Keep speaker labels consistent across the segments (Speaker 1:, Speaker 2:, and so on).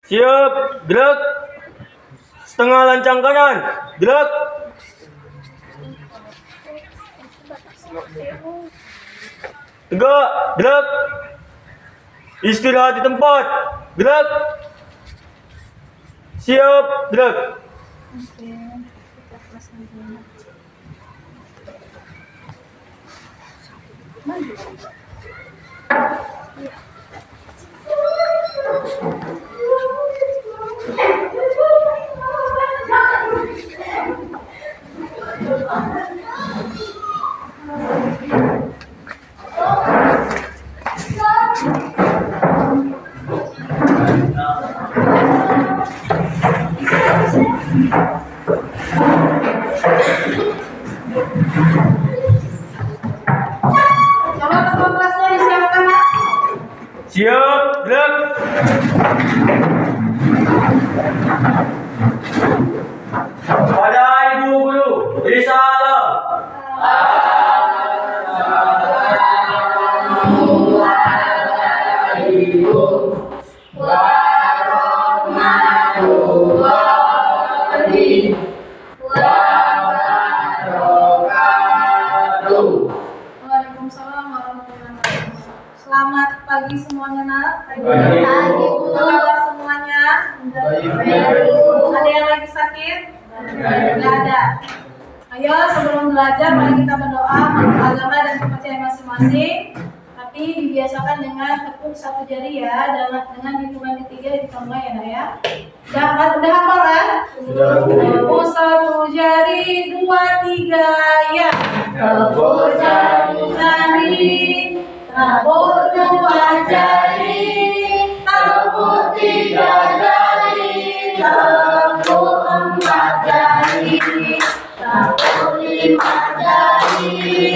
Speaker 1: Siap, gerak. Setengah lancang kanan, gerak. Tegak, gerak. Istirahat di tempat, gerak. Siap, gerak.
Speaker 2: Coba ketua kelasnya disiapkan ya.
Speaker 1: Siap, gerak. Pada ibu guru, beri salam.
Speaker 2: Waalaikumsalam warahmatullahi wabarakatuh. Selamat pagi semuanya, nak.
Speaker 3: Pagi, Bu.
Speaker 2: Apa kabar semuanya? Ada yang lagi sakit? Tidak ada. Ayo sebelum belajar mari kita berdoa menurut agama dan kepercayaan masing-masing. Tapi dibiasakan dengan tekuk satu jari ya, dengan hitungan ketiga ditambah ya, nak ya. Udah hafal kan? Tekuk satu jari, 2, 3 ya. Tekuk satu jari, tekuk 2 jari, tekuk 3 jari, tekuk 4 jari, tekuk 5 jari.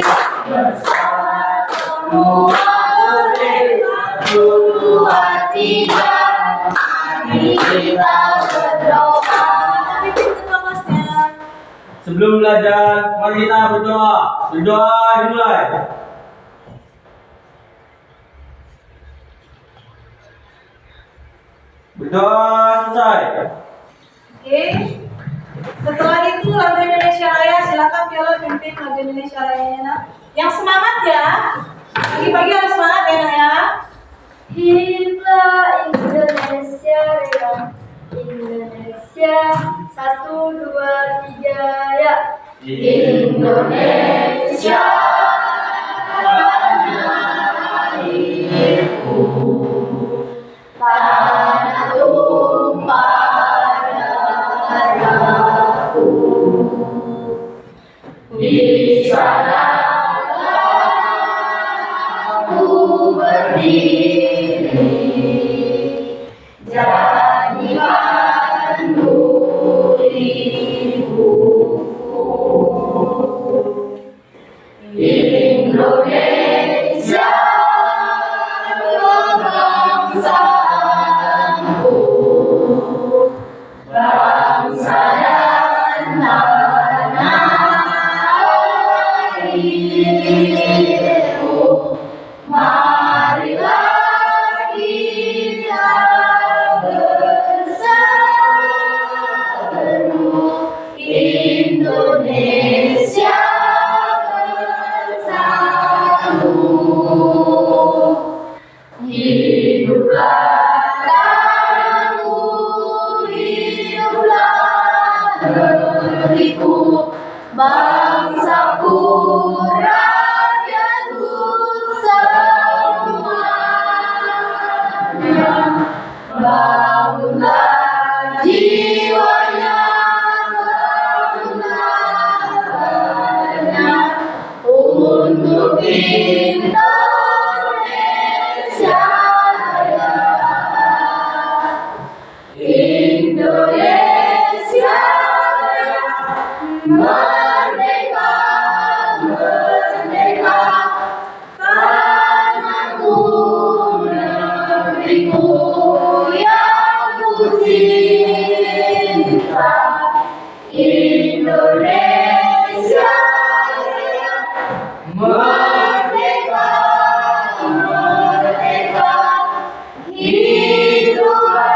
Speaker 2: Bersama semua boleh 1, 2, 3. Mari kita berdoa. Tapi kita kelasnya.
Speaker 1: Sebelum belajar, mari kita berdoa. Berdoa dimulai. Berdoa selesai.
Speaker 2: Oke. Setelah itu lagu Indonesia Raya, silakan Viola pimpin lagu Indonesia Rayanya, nak. Yang semangat ya. Pagi-pagi harus semangat ya, nak ya.
Speaker 3: Himla Indonesia Raya, Indonesia 1, 2, 3 ya.
Speaker 2: Indonesia tanah airku, tanah tumpah darahku. Di sana aku berdiri, jadikan diriku. Indonesia kebangsaanku, bangsa dan tanah airku. Marilah kita bersatu, Indonesia bersatu. Hiduplah kamu, hiduplah negeriku, bangsaku, rakyatku semuanya. Bangunlah jiwanya, bangunlah hatinya untuk Indonesia Raya. Indonesia Raya, merdeka, merdeka, tanahku, negeriku yang ku cinta. Indonesia Raya, merdeka, merdeka, hiduplah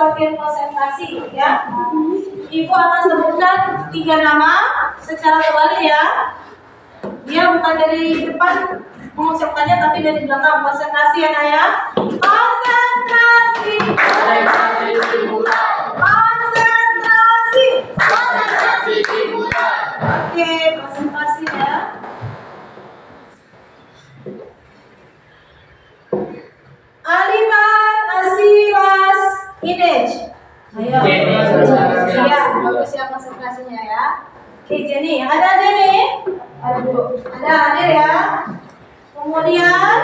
Speaker 2: latihan konsentrasi ya. Ibu akan sebutkan 3 nama secara terbalik ya. Dia bukan dari depan mengucapkannya tapi dari belakang. Konsentrasi ya Naya. Konsentrasi.
Speaker 4: Konsentrasi dimulai.
Speaker 2: Konsentrasi.
Speaker 4: Konsentrasi dimulai.
Speaker 2: Oke, konsentrasi ya. Aliman Asilas Image. Ayo. Ya, bagus ya konsentrasinya ya. Oke, Jenny. Ada Jenny? Ada Bu. Ada hadir ya. Kemudian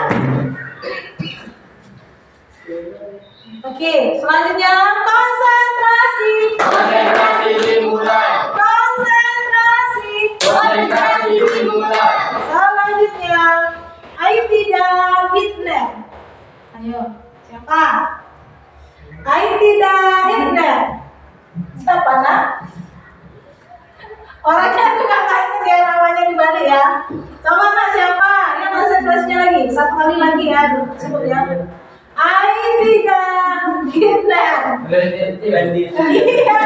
Speaker 2: oke, selanjutnya konsentrasi.
Speaker 4: Konsentrasi dimulai.
Speaker 2: Konsentrasi.
Speaker 4: Konsentrasi dimulai.
Speaker 2: Selanjutnya Aitida Hitler. Ayo, siapa? Aitida Hitler. Siapa nak? Orangnya juga nggak ingat ya namanya di balik ya. Coba nak siapa? Yang konsentrasinya lagi. Satu kali lagi ya, sebut ya. Aitida Hitler. Iya.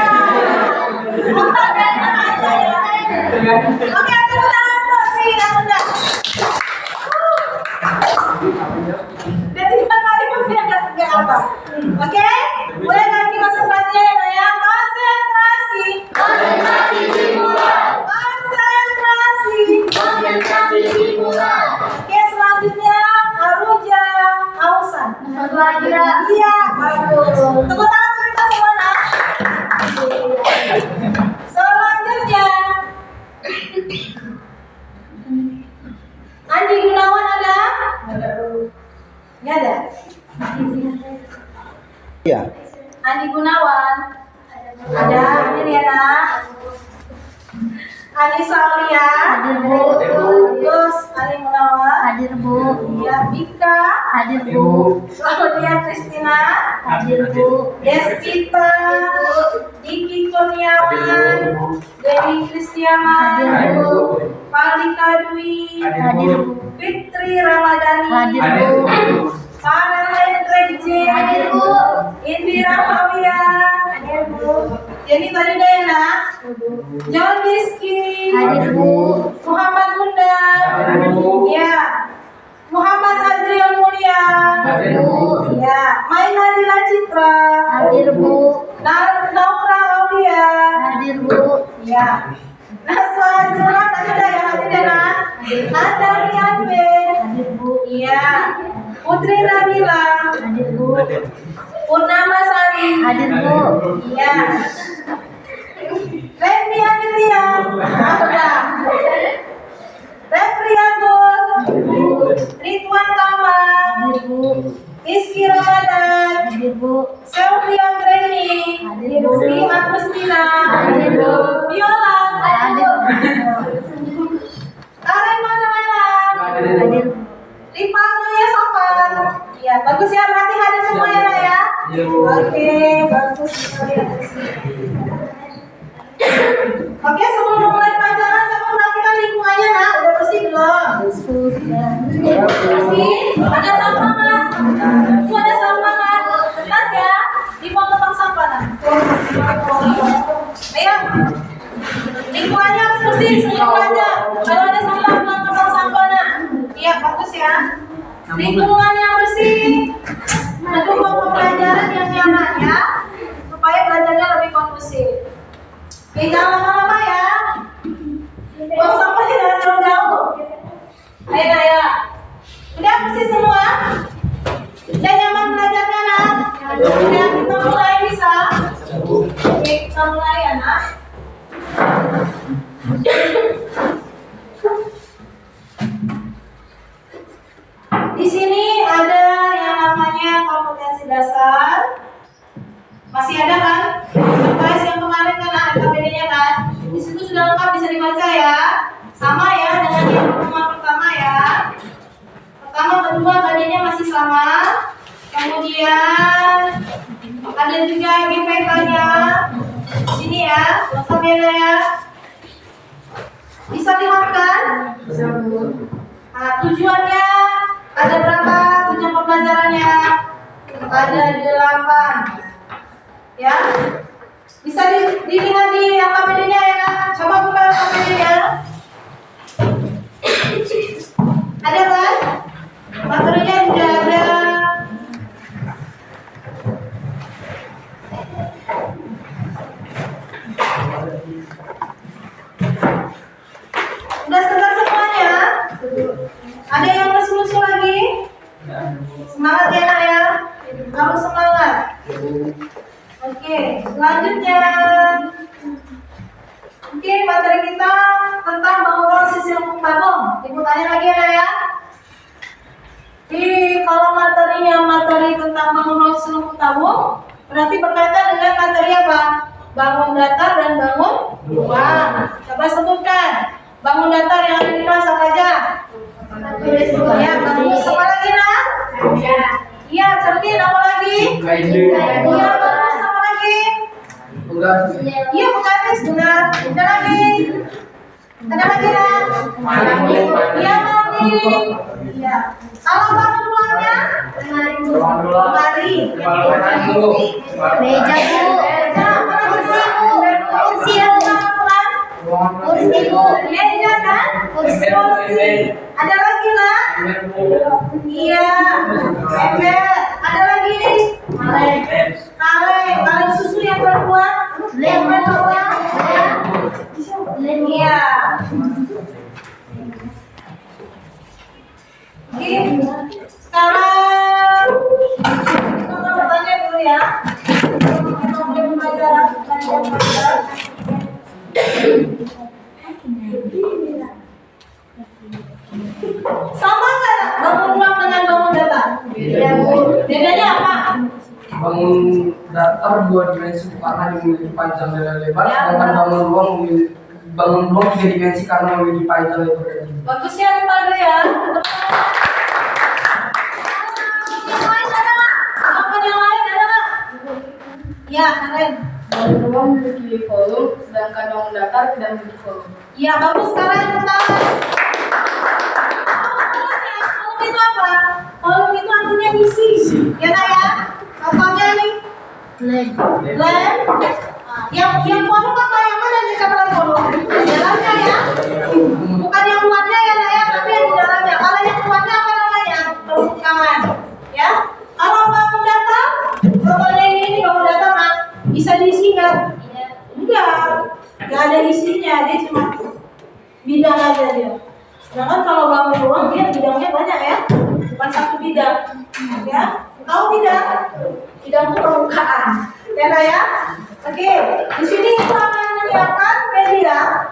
Speaker 2: Oke, tepuk tangan tuh sih yang benar. Dan 3 kali pun dia nggak apa. Oke, mulai lagi konsentrasinya ya Naya. Konsentrasi.
Speaker 4: Konsentrasi dimulai.
Speaker 2: Konsentrasi.
Speaker 4: Konsentrasi dimulai.
Speaker 2: Oke, selanjutnya Aruja Ausan.
Speaker 3: Satu lagi ya.
Speaker 2: Iya, bagus. Tepuk tangan untuk kita semua nak. Selanjutnya Andi Gunawan ada? Nggak ada.
Speaker 5: Iya.
Speaker 2: Andi Gunawan ada. Hadir ya nak. Anissa Aulia.
Speaker 3: Hadir Bu.
Speaker 2: Terus Ali Gunawan.
Speaker 3: Hadir Bu.
Speaker 2: Ya, Bika.
Speaker 3: Hadir Bu.
Speaker 2: Claudia Christina.
Speaker 3: Hadir Bu.
Speaker 2: Despita. Diki Kurniawan. Dewi Kristiana.
Speaker 3: Hadir Bu.
Speaker 2: Palika Dwi.
Speaker 3: Hadir Bu.
Speaker 2: Fitri Ramadhani.
Speaker 3: Hadir Bu.
Speaker 2: Farel Hendreje.
Speaker 3: Hadir Bu.
Speaker 2: Indira Pawia.
Speaker 3: Hadir Bu.
Speaker 2: Jadi tadi udah ya nak. John Rizky.
Speaker 3: Hadir Bu.
Speaker 2: Muhammad Bunda.
Speaker 4: Hadir Bu.
Speaker 2: Ya. Muhammad Adrian Mulia.
Speaker 4: Hadir Bu.
Speaker 2: Ya. Maina Dila Citra.
Speaker 3: Hadir Bu.
Speaker 2: Naura Aulia.
Speaker 3: Hadir Bu.
Speaker 2: Ya. Naswa Azura tadi udah ya hadir ya nak. Anda Rianbe.
Speaker 3: Hadir Bu.
Speaker 2: Iya. Putri Nabila.
Speaker 3: Hadir Bu.
Speaker 2: Purnama Sari.
Speaker 3: Hadir Bu.
Speaker 2: Iya. Randy Aditya. Udah. Refriatul. Ridwan Kamar.
Speaker 3: Hadir Bu.
Speaker 2: Rizky Ramadan.
Speaker 3: Hadir Bu.
Speaker 2: Selvi Anggreni.
Speaker 3: Hadir Bu.
Speaker 2: Sri Agustina.
Speaker 3: Hadir Bu.
Speaker 2: Viola.
Speaker 3: Hadir Bu.
Speaker 2: Karen Manuela.
Speaker 3: Hadir Bu.
Speaker 2: Rifania Safar. Iya, bagus ya, berarti hadir semua ya Nak, ya. Oke, bagus sekali. Oke, sebelum mulai pelajaran, coba perhatikan lingkungannya nak. Udah bersih belum? Bersih. Ada sampah nggak? Itu ada sampah nggak? Kertas ya. Dibuang tempat sampah nak. Ayo. Lingkungannya harus bersih sebelum belajar. Kalau ada sampah, buang tempat sampah nak. Iya, bagus ya. Lingkungan yang bersih mendukung pembelajaran yang nyaman ya, supaya belajarnya lebih kondusif. Oke, jangan lama-lama ya. Buang sampahnya jangan jauh-jauh. Ayo Naya. Udah bersih semua? Udah nyaman belajarnya nak? Udah, kita mulai bisa? Oke, kita mulai ya nak. Di sini ada yang namanya kompetensi dasar. Masih ada kan? Guys, yang kemarin kan ada KBD-nya kan? Di situ sudah lengkap, bisa dibaca ya. Sama ya dengan yang pertama ya. Pertama, kedua KBD-nya masih sama. Kemudian ada juga GPK-nya. Di sini ya, lengkap ya. Bisa lihat kan? Nah, tujuannya ada berapa tujuan pembelajarannya? Ada 8. Ya. Bisa dilihat di AKPD-nya ya Kak. Coba buka AKPD-nya. Ada kan? Materinya sudah ada. Udah segar semuanya? Ada yang lusu-lusu lagi? Semangat ya Nak ya. Kamu semangat. Oke, selanjutnya. Oke, materi kita tentang bangunan sisi lengkung tabung. Ibu tanya lagi ya Nak ya. Kalau materinya materi tentang bangunan sisi lengkung tabung, berarti berkaitan dengan materi apa? Bangun datar dan bangun luang. Coba sebutkan. Bangun datar yang ada di kelas apa aja? Ya, bagus. Apa lagi Nak? Iya, cermin. Apa lagi? Iya, bagus. Apa lagi? Iya, penggaris. Benar. Ada lagi? Ada lagi Nak? Iya, mandi. Iya. Kalau bangun luangnya? Lemari.
Speaker 3: Meja Bu.
Speaker 2: Kursi Bu.
Speaker 3: Kursi Bu.
Speaker 2: Meja kan? Kursi. Ada lagi Nak? Iya. Ember. Ada lagi? Kaleng susu yang perempuan. Yang perempuan. Iya. Oke. Sekarang kita bertanya dulu ya. Sama nggak bangun ruang dengan bangun datar? Bedanya apa?
Speaker 5: Bangun datar 2 dimensi karena memiliki panjang dan lebar, sedangkan bangun ruang 3 dimensi karena memiliki panjang dan lebar.
Speaker 2: Bagus ya Rivaldo ya. Apa yang lain ada nggak? Ya keren.
Speaker 6: Bangun ruang memiliki volume, sedangkan bangun datar tidak memiliki volume.
Speaker 2: Ya bagus sekarang yang pertama. Volume itu apa? Volume itu artinya isi. Ya Nak ya. Contohnya nih. Lem. Yang volume apa yang mana yang dikatakan volume? Di dalamnya ya. Bukan yang luarnya ya Nak ya, tapi yang di dalamnya. Kalau yang luarnya apa namanya? Permukaan. Ya. Kalau bangun datar, contohnya ini bangun datar Nak, bisa diisi nggak? Enggak. Nggak ada isinya, dia cuma bidang aja dia. Sedangkan kalau bangun ruang dia bidangnya banyak ya, bukan satu bidang. Ya, tahu tidak? Bidang permukaan. Ya Nak ya. Oke, di sini kita akan menyiapkan media.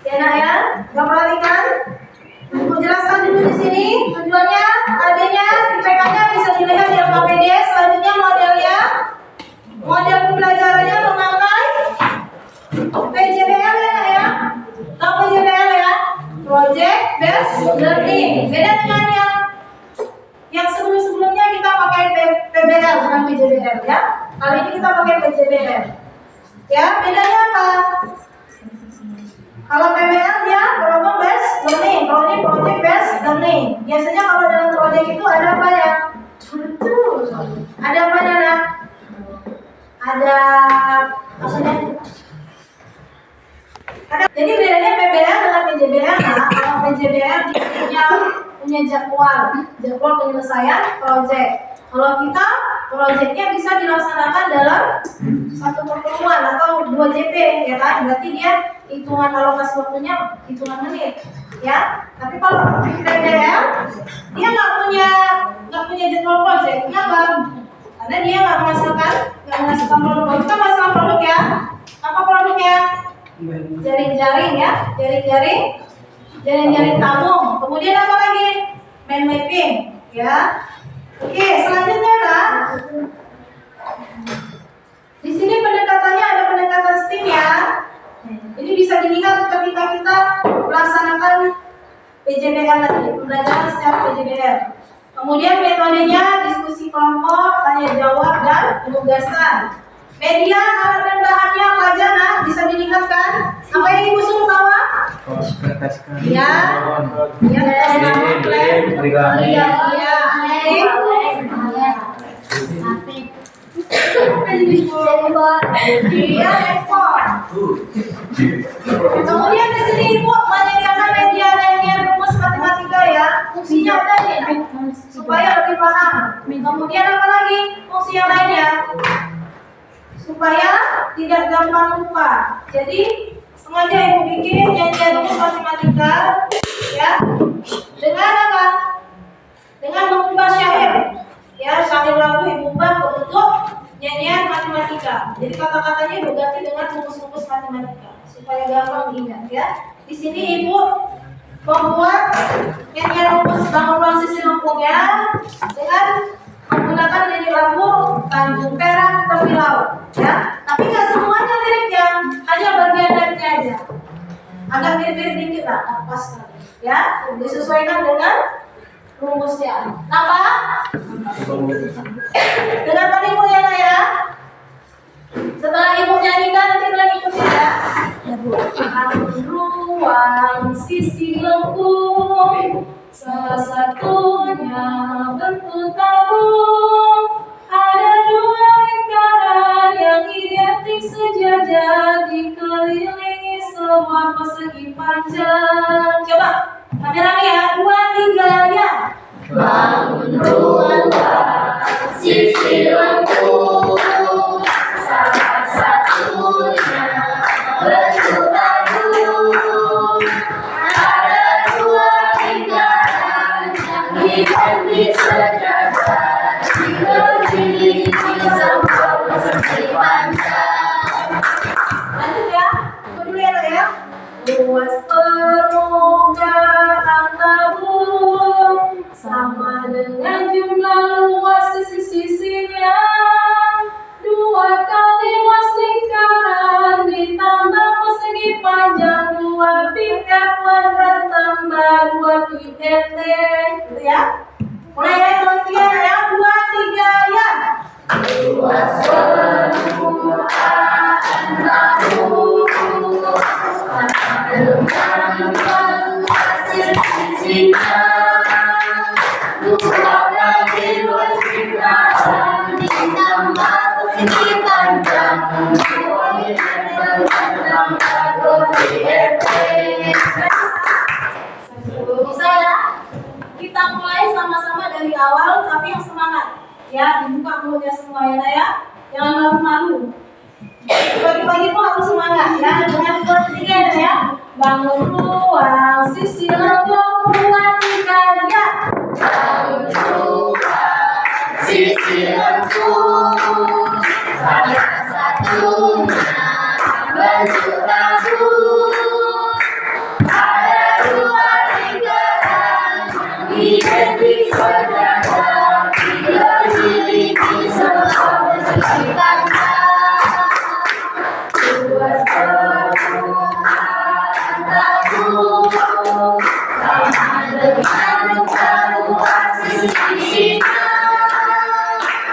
Speaker 2: Ya Nak ya, nggak perhatikan. Untuk jelaskan dulu di sini tujuannya, adanya, IPK-nya bisa dilihat di AKPD. Selanjutnya modelnya, model pembelajarannya memakai PJBL ya Nak ya. Tahu PJBL ya? Project Based Learning. Beda dengan yang sebelum-sebelumnya kita pakai PBL bukan PJBL ya. Kali ini kita pakai PJBL. Ya, bedanya apa? Kalau PBL dia Problem Based Learning, kalau ini Project Based Learning. Biasanya kalau dalam project itu ada apa ya? Ada apa ya Nak? Ada maksudnya? Jadi bedanya PBL dengan PJBL ya. Kalau PJBL dia punya jadwal penyelesaian project. Kalau kita projectnya bisa dilaksanakan dalam satu pertemuan atau 2 JP ya kan, berarti dia hitungan alokasi waktunya hitungan menit ya. Tapi kalau PBL dia nggak punya jadwal project, kenapa? Karena dia nggak menghasilkan produk. Kita masalah produk ya. Apa produknya? Jaring-jaring ya, jaring-jaring tabung. Kemudian apa lagi? Mind mapping ya. Oke, selanjutnya lah. Di sini pendekatannya ada pendekatan STEAM ya. Ini bisa dilihat ketika kita melaksanakan PJBL tadi, pembelajaran secara PJBL. Kemudian metodenya diskusi kelompok, tanya jawab dan penugasan. Media, alat dan bahannya apa aja Nak? Bisa dilihat kan? Apa yang Ibu suruh bawa? Ya, ya, Iya, ekor. Kemudian di sini Ibu menyediakan media dan rumus matematika ya. Fungsinya ada ya, supaya lebih paham. Kemudian apa lagi fungsi yang lainnya? Supaya tidak gampang lupa. Jadi sengaja Ibu bikin nyanyian rumus matematika ya. Dengan apa? Dengan mengubah syair. Ya, syair lagu Ibu ubah bentuk nyanyian matematika. Jadi kata-katanya Ibu ganti dengan rumus-rumus matematika supaya gampang diingat ya. Di sini Ibu membuat nyanyian rumus bangun sisi lengkungnya dengan menggunakan lirik lagu Tanjung Perak Tepi Laut ya. Tapi nggak semuanya liriknya, hanya bagian liriknya aja. Agak mirip-mirip dikit lah, tak pas sekali ya. Disesuaikan dengan rumusnya. Apa? Dengan tadi Ibu ya. Setelah Ibu nyanyikan nanti kalian ikutin ya. Ruang sisi lengkung, salah satunya bentuk tabung. Ada dua lingkaran yang identik sejajar dikelilingi sebuah persegi panjang. Coba rame-rame ya, 2, 3 ya.
Speaker 4: Bangun rumah sisi lengkung, salah satunya bentuk tabung. Ada dua lingkaran yang identik sejajar dikelilingi sebuah persegi panjang.
Speaker 2: Lanjut ya, ikut dulu ya. Luas permukaan tabung sama dengan jumlah luas sisi-sisinya. 2 kali luas lingkaran ditambah persegi panjang 2 piket kuadrat tambah 2 piket T. Gitu ya. Mulai ya, kemudian ya, 2, 3 ya.
Speaker 4: Luas permukaan tabung dengan luas sisinya. 2 kali luas lingkaran ditambah persegi panjang 2 piket tambah 2 piket.
Speaker 2: Bisa ya? Kita mulai sama-sama dari awal, tapi yang semangat. Ya, dibuka mulutnya semua ya. Jangan malu-malu. Pagi-pagi pun harus semangat ya. Dengan 2, 3 ya. Bangun ruang sisi lengkung 2, 3 ya.
Speaker 4: Bangun ruang sisi lengkung, salah satunya bentuk tabung. Ada 2 lingkaran yang identik sejajar dikelilingi sebuah persegi panjang. Luas permukaan tabung sama dengan luas sisinya.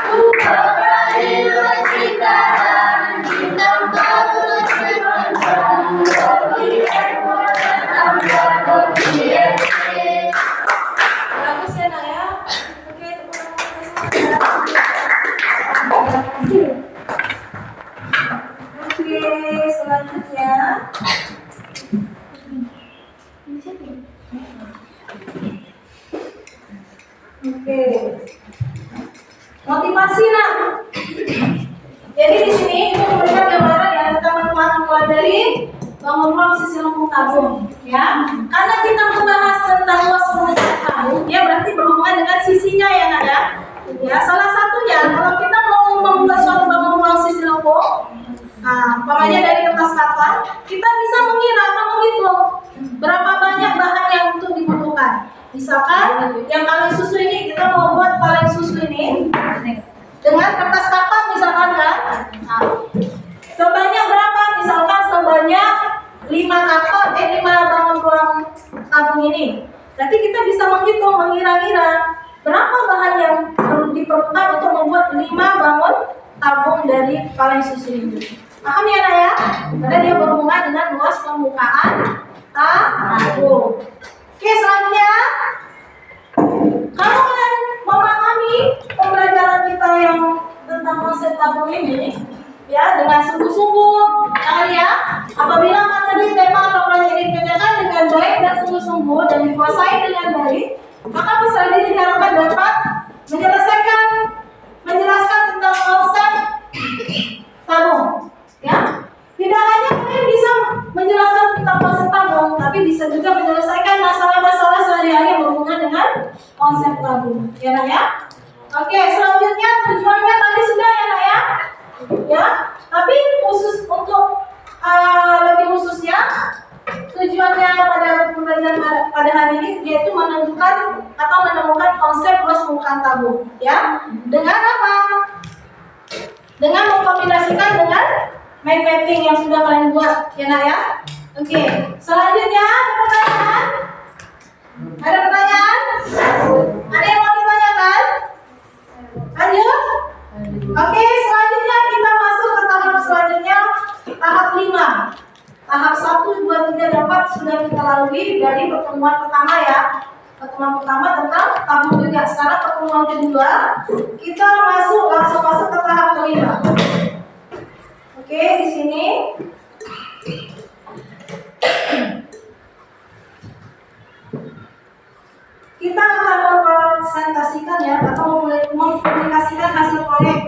Speaker 4: 2 kali luas lingkaran ditambah persegi panjang 2 piket kuadrat tambah 2 piket.
Speaker 2: Bagus ya nak ya. Oke, Oke, selanjutnya. Oke. Motivasi nak. Jadi di sini itu memberikan gambaran ya tentang manfaat dari bangun ruang sisi lengkung tabung, ya. Karena kita membahas tentang luas permukaan tabung, ya berarti berhubungan dengan sisinya ya nak ya. Ya, salah satunya kalau kita mau membuat suatu bangun ruang sisi lengkung, nah, umpamanya dari kertas kafan, kita bisa mengira atau menghitung berapa banyak bahan yang untuk dibutuhkan. Misalkan yang kaleng susu ini kita mau buat kaleng susu ini dengan kertas kafan misalkan kan, nah, sebanyak berapa? Misalkan sebanyak 5 bangun ruang tabung ini. Berarti kita bisa menghitung, mengira-ngira berapa bahan yang diperlukan untuk membuat 5 bangun tabung dari kaleng susu ini. Paham ya nak ya? Karena dia berhubungan dengan luas permukaan tabung. Oke, selanjutnya kalau kalian memahami pembelajaran kita yang tentang konsep tabung tumbuh dan dikuasai dengan baik, maka peserta diharapkan dapat menjelaskan tentang konsep tabung. Ya, tidak hanya kalian bisa menjelaskan tentang konsep tabung, tapi bisa juga menyelesaikan masalah-masalah sehari-hari yang berhubungan dengan konsep tabung. Ya, Nak ya? Oke, selanjutnya tujuannya tadi sudah ya, Nak ya? Ya, tapi khusus untuk lebih khususnya tujuannya pada pembelajaran pada hari ini yaitu menentukan atau menemukan konsep luas permukaan tabung. Ya, dengan apa? Dengan mengkombinasikan dengan mind mapping yang sudah kalian buat, ya Nak ya? Oke, selanjutnya ada pertanyaan? Ada pertanyaan? Ada yang mau ditanyakan? Lanjut? Oke, selanjutnya kita masuk ke tahap selanjutnya, tahap 5. Tahap 1, 2, 3, 4 sudah kita lalui dari pertemuan pertama ya. Pertemuan pertama tentang tabung juga. Sekarang pertemuan kedua, kita langsung masuk ke tahap kelima. Oke, di sini kita akan mempresentasikan ya atau mempublikasikan hasil proyek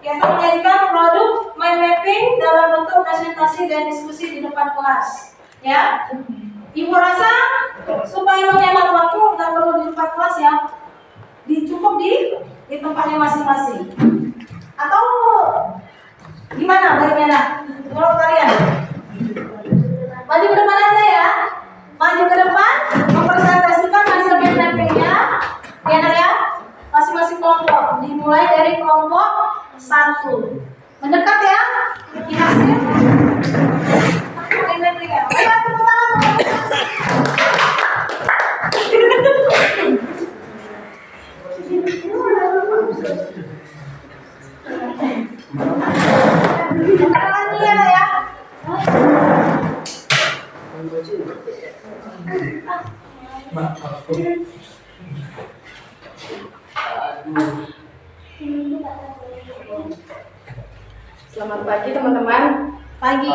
Speaker 2: yaitu menjadikan produk mind mapping dalam bentuk presentasi dan diskusi di depan kelas. Ya, Ibu rasa supaya menghemat waktu nggak perlu di depan kelas ya, cukup di tempatnya masing-masing. Atau gimana baiknya Nak? Menurut kalian? Maju ke depan aja ya. Maju ke depan, mempresentasikan hasil mind mappingnya, ya Nak ya. Masing-masing kelompok. Dimulai dari kelompok 1. Mendekat ya. Di hasil mind mappingnya. Ayo tepuk tangan. Kenalan dia ya.
Speaker 6: Selamat pagi teman-teman.
Speaker 2: Pagi.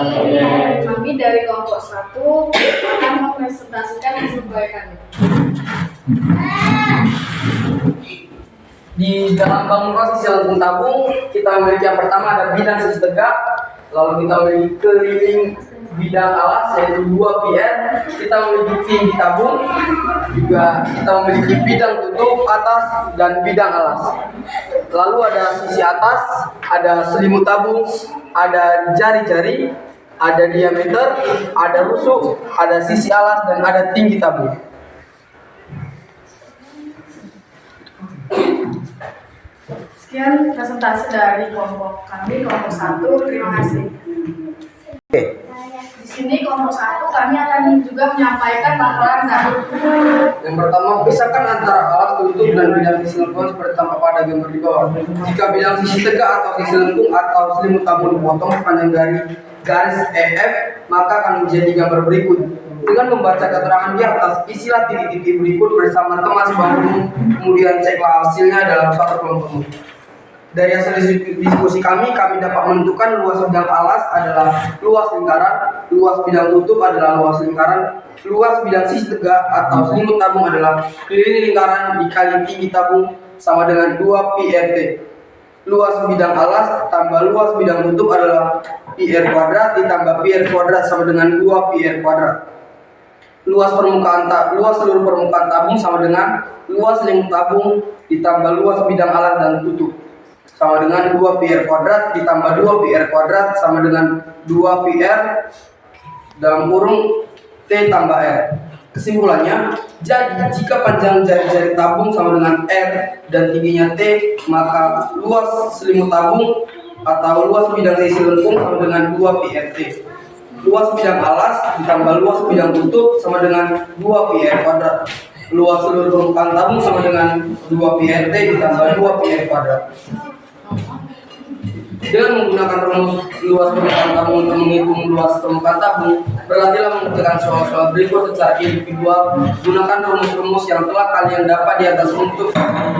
Speaker 6: Kami dari kelompok 1 akan mempresentasikan hasil proyek kami.
Speaker 5: Di dalam bangun proses lengkung tabung, kita memiliki yang pertama ada bidang sisi tegak, lalu kita memiliki keliling bidang alas yaitu 2 PR, kita memiliki tinggi tabung, juga kita memiliki bidang tutup atas dan bidang alas. Lalu ada sisi atas, ada selimut tabung, ada jari-jari, ada diameter, ada rusuk, ada sisi alas dan ada tinggi tabung.
Speaker 6: Sekian presentasi dari kelompok kami, kelompok 1. Terima kasih. Di sini kelompok 1 kami akan juga menyampaikan laporan dari
Speaker 5: Yang pertama, pisahkan antara alas tutup dan bidang sisi lengkung seperti tampak pada gambar di bawah. Jika bidang sisi tegak atau sisi lengkung atau selimut tabung dipotong sepanjang dari garis EF, maka akan menjadi gambar berikut. Dengan membaca keterangan di atas, isilah titik-titik berikut bersama teman sebangku, kemudian ceklah hasilnya dalam satu kelompokmu. Dari hasil diskusi kami dapat menentukan luas bidang alas adalah luas lingkaran, luas bidang tutup adalah luas lingkaran, luas bidang sisi tegak atau selimut tabung adalah keliling lingkaran dikali tinggi tabung sama dengan 2 PRT. Luas bidang alas tambah luas bidang tutup adalah PR kuadrat ditambah PR kuadrat sama dengan 2 PR kuadrat. Luas seluruh permukaan tabung sama dengan luas selimut tabung ditambah luas bidang alas dan tutup sama dengan 2 PR kuadrat ditambah 2 PR kuadrat sama dengan 2 PR dalam kurung T tambah R. Kesimpulannya, jadi jika panjang jari-jari tabung sama dengan R dan tingginya T, maka luas selimut tabung atau luas bidang sisi lengkung sama dengan 2 PRT. Luas bidang alas ditambah luas bidang tutup sama dengan 2 PR kuadrat. Luas seluruh permukaan tabung sama dengan 2 PRT ditambah 2 PR kuadrat. Dengan menggunakan rumus luas permukaan tabung untuk menghitung luas permukaan tabung, berlatihlah mengerjakan soal-soal berikut secara individual. Gunakan rumus-rumus yang telah kalian dapat di atas untuk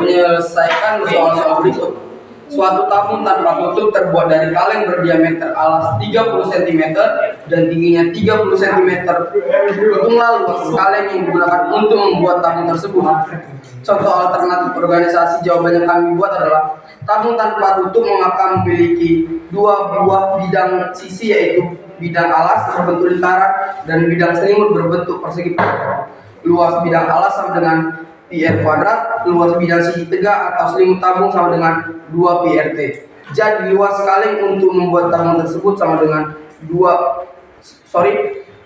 Speaker 5: menyelesaikan soal-soal berikut. Suatu tabung tanpa tutup terbuat dari kaleng berdiameter alas 30 cm dan tingginya 30 cm. Hitunglah luas kaleng yang digunakan untuk membuat tabung tersebut. Contoh alternatif organisasi jawaban yang kami buat adalah tabung tanpa tutup maka memiliki dua buah bidang sisi, yaitu bidang alas berbentuk lingkaran dan bidang selimut berbentuk persegi. Luas bidang alas sama dengan PR kuadrat, luas bidang sisi tegak atau selimut tabung sama dengan 2 PRT. Jadi luas kaleng untuk membuat tabung tersebut sama dengan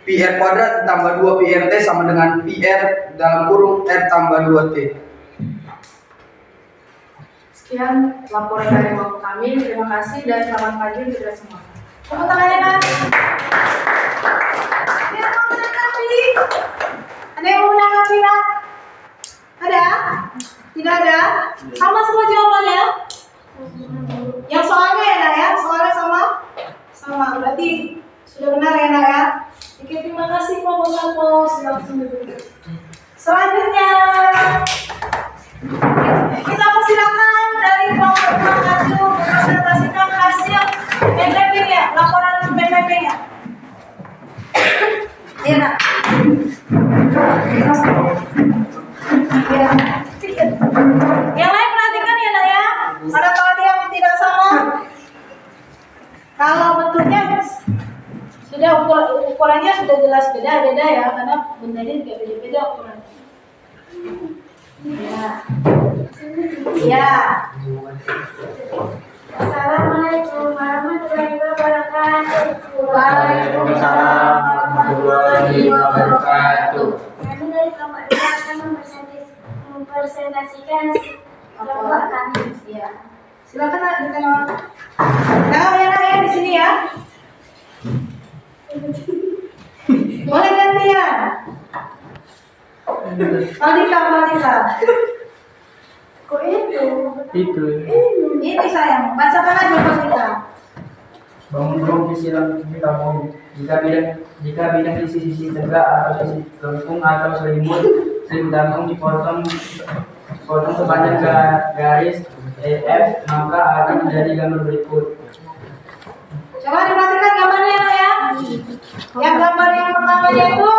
Speaker 5: PR kuadrat ditambah 2 PRT sama dengan PR dalam kurung R tambah 2T.
Speaker 6: Sekian laporan dari kelompok kami. Terima kasih dan selamat pagi untuk kita semua.
Speaker 2: Tepuk tangannya, Kak. Ada yang mau menanggapi? Ada yang mau menanggapi, Kak? Ada? Tidak ada? Sama semua jawabannya? Yang soalnya ya, Nak, ya? Soalnya sama? Sama. Berarti sudah benar ya, Nak, ya? Oke, terima kasih kelompok 1. Silakan duduk. Selanjutnya kita persilakan dari kelompok 1 mempresentasikan hasil PPP-nya, laporan PPP-nya. Iya, Nak. Ya. Yang lain perhatikan ya, Nak, ya. Ada kalau ada yang tidak sama. Kalau bentuknya sudah ukurannya sudah jelas beda ya, karena bendanya juga beda-beda ukurannya. Ya. Ya.
Speaker 3: Assalamualaikum warahmatullahi wabarakatuh.
Speaker 2: Waalaikumsalam warahmatullahi wabarakatuh.
Speaker 3: Kami dari kelompok 2 akan mempresentasikan kelompok kami.
Speaker 2: Ya. Silakan, Nak, ditengok. Nah, ya di sini ya. Boleh gantian. Maldika.
Speaker 3: Kok itu?
Speaker 1: Itu.
Speaker 2: Ini sayang, bacakan aja Maldika.
Speaker 1: Bangun silang tabung. Jika bidang sisi tegak atau sisi lengkung atau selimut tabung dipotong sepanjang garis EF, maka akan menjadi gambar berikut.
Speaker 2: Coba diperhatikan gambarnya ya. Yang gambar yang pertamanya itu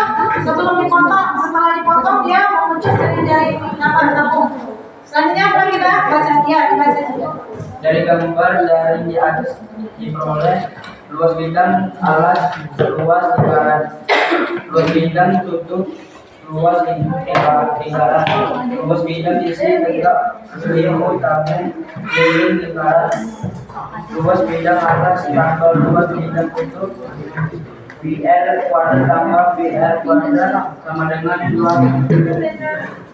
Speaker 2: sebelum dipotong, setelah dipotong dia memuncul dari gambar tabung. Selanjutnya apa kita baca dia, dibaca juga.
Speaker 1: Dari gambar dari di atas diperoleh luas bidang alas, luas lingkaran, luas bidang tutup, luas lingkaran, luas bidang isi tegak, selimut tabung, keliling lingkaran, luas bidang atas tambah luas bidang tutup, PR kuadrat tambah PR kuadrat sama dengan 2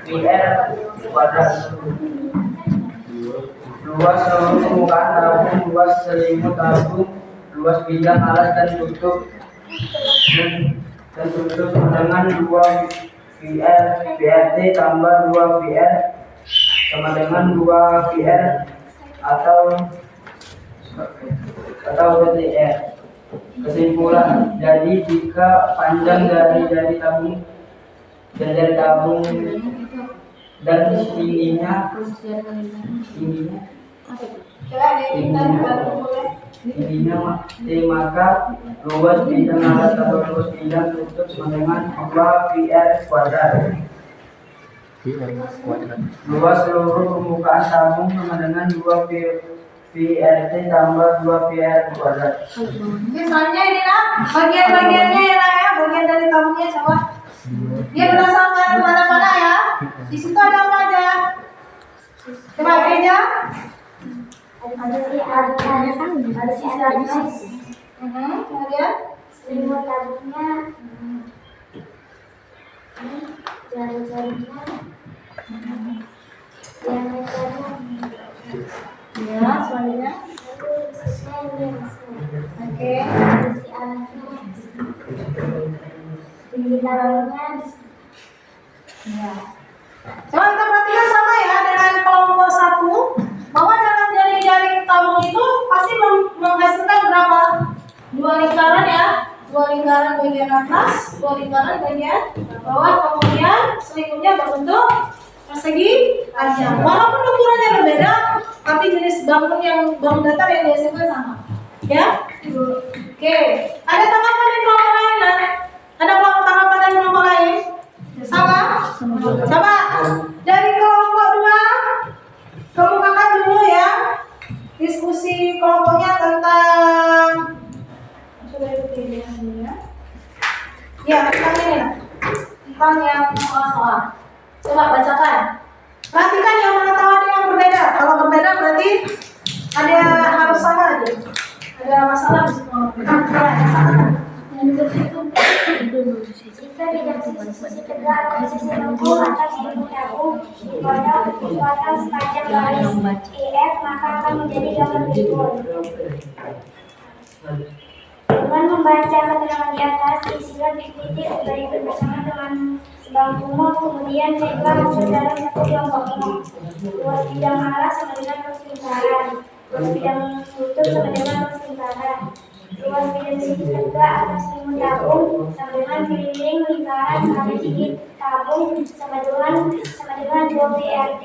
Speaker 1: PR kuadrat. Luas seluruh permukaan tabung, luas selimut tabung, luas bidang alas dan tutup dengan 2 PRT tambah 2 PR sama dengan 2 PR atau PTR. Kesimpulan, jadi jika panjang dari tabung dan tingginya maka luas bidang alas atau luas bidang tutup sama dengan 2 PR kuadrat. Luas seluruh permukaan tabung sama dengan 2 PRT tambah 2 PR kuadrat.
Speaker 2: Oke, soalnya ini lah bagian-bagiannya ya, Nak, ya, bagian dari tabungnya coba. Dia berdasarkan mana-mana ya. Di situ ada apa aja? Coba aja.
Speaker 3: Ada si atas,
Speaker 2: Kemudian
Speaker 3: selimut tabungnya, jari-jarinya, diameternya,
Speaker 2: ya, selanjutnya. Oke.
Speaker 3: Sisi alasnya, tinggi dalamnya.
Speaker 2: Ya. Coba kita perhatikan sama ya dengan kelompok 1 bahwa dalam jari-jari tabung itu pasti menghasilkan berapa? 2 lingkaran ya, 2 lingkaran bagian atas, 2 lingkaran bagian bawah, kemudian selimutnya berbentuk persegi panjang. Walaupun ukurannya berbeda, tapi jenis bangun datar yang di SMP sama. Ya? Oke. Ada tanggapan dari kelompok lain kan? Ada tanggapan dari kelompok lain? Sama? Coba dari kelompok 2 kemukakan dulu ya diskusi kelompoknya tentang ya tentang ini lah. Tentang yang soal-soal. Coba bacakan. Perhatikan yang mana tahu ada yang berbeda. Kalau berbeda berarti ada harus sama aja. Ada masalah di situ.
Speaker 3: Jika bidang sisi tegak atau sisi lengkung atau sisi tabung dipotong sepanjang garis EF, maka akan menjadi gambar berikut. Dengan membaca keterangan di atas, isilah diikuti berikut bersama teman sebangkumu, kemudian ceklah hasil dalam satu kelompok. Luas bidang arah sama dengan luas lingkaran, luas bidang tutup sama dengan luas lingkaran, luas bidang sisi tegak atau selimut tabung sama dengan keliling lingkaran kali segi tabung sama dengan 2 VRT.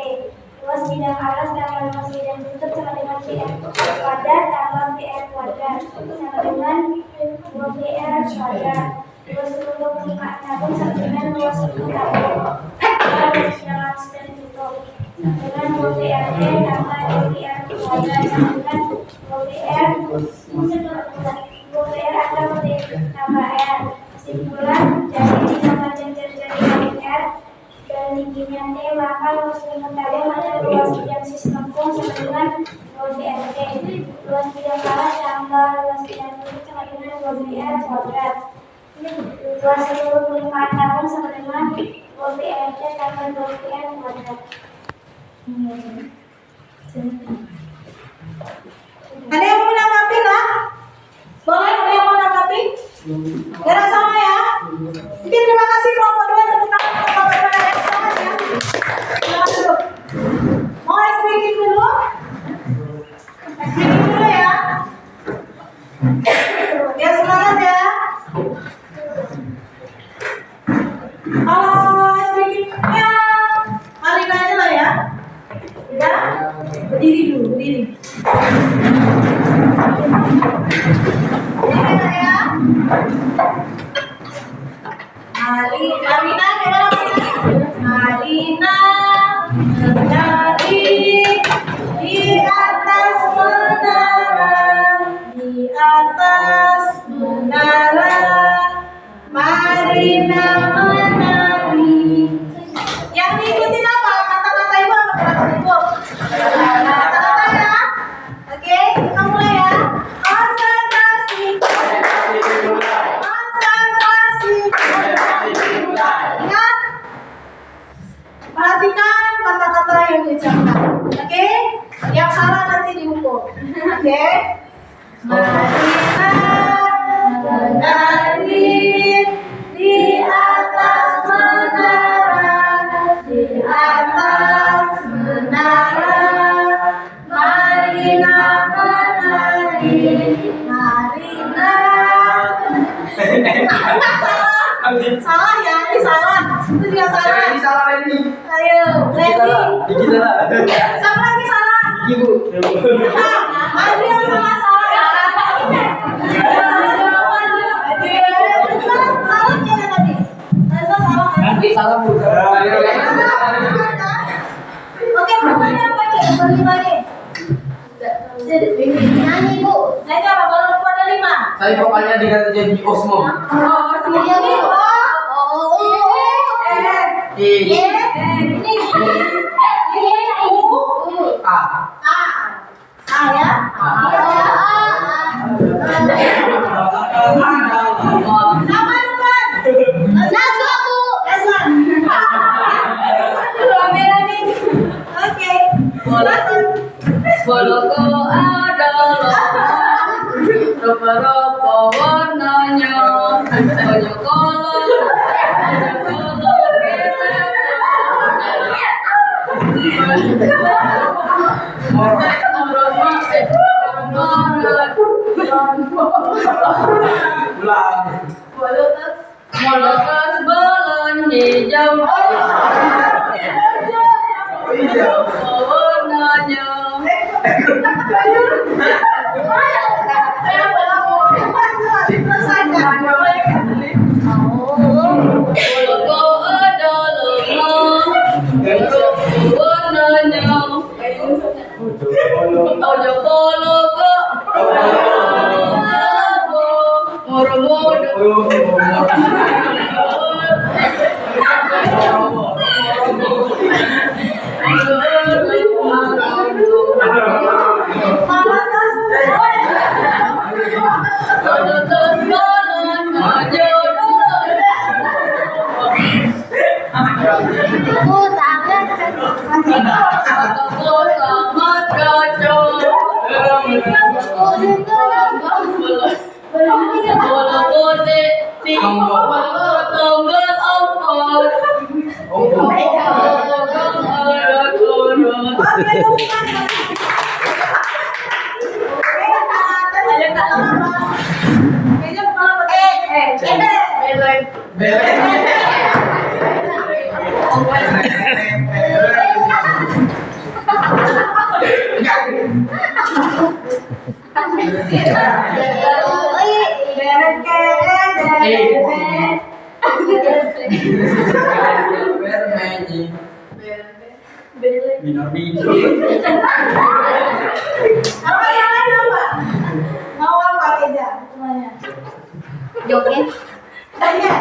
Speaker 3: Luas bidang alas tambah luas bidang tutup sama dengan VR kuadrat tambah VR kuadrat sama dengan 2 VR kuadrat. Luas seluruh muka tabung sama dengan luas seluruh tabung. Luas bidang alas dan tutup dengan 2 VRT tambah 2 VR kuadrat sama dengan 2 VR atau tambah R. Kesimpulan, jadi tambah jari R dan tingginya T, maka luas selimut tabung ada luas bidang sisi lengkung sama dengan 2 VRT. Luas bidang alas tambah luas bidang tutup sama dengan 2 VR kuadrat. Luas seluruh permukaan tabung sama dengan 2 VRT tambah 2 VR kuadrat.
Speaker 2: Ada yang mau menanggapi lah? Boleh, ada yang mau menanggapi? Gerak sama ya. Oke, terima kasih kelompok 2 tepuk tangan untuk kelompok 2 ya. Semangat ya. Semangat dulu. Mau ice breaking dulu? Ice breaking dulu ya. Ya semangat ya. Kalau ice breakingnya Marina aja lah ya. Ya, berdiri dulu, berdiri. Ini ya. Marina gimana Marina? Menari di atas menara, di atas menara. Marina menari. Yang diikutin apa? Kata-kata ibu apa kata ibu? Kata-kata ya. Oke, kita mulai ya. Konsentrasi. Konsentrasi. Ingat. Perhatikan kata-kata yang diucapkan. Oke? Yang salah nanti dihukum. Oke? Marina menari di atas menara, di atas menara. Marina menari, Marina. Salah ya, ini salah. Itu juga salah.
Speaker 5: Ini salah ini.
Speaker 2: Ayo, ready.
Speaker 5: Ini salah.
Speaker 2: Siapa lagi salah?
Speaker 5: Ibu.
Speaker 2: Ada yang salah ya. Salah kayaknya tadi. Reza salah kan?
Speaker 5: Salah Bu.
Speaker 2: Oke, pertanyaan apa nih? Bagi-bagi. Nyanyi Bu. Saya coba kalau lupa ada 5.
Speaker 5: Saya pokoknya diganti jadi Osmo.
Speaker 2: Oh, ini ya. Nama depan. Nazwa Bu. Nazwa. Oke.
Speaker 4: Boloko adalah rupa-rupa warnanya, banyak kolor, Molokas balon hijau, warnanya Bologo ada lengo, warnanya. Ojo bologo,
Speaker 1: Minor B.
Speaker 2: Apa yang lain apa? Mau apa beda? Semuanya.
Speaker 3: Joget.
Speaker 2: Tanya.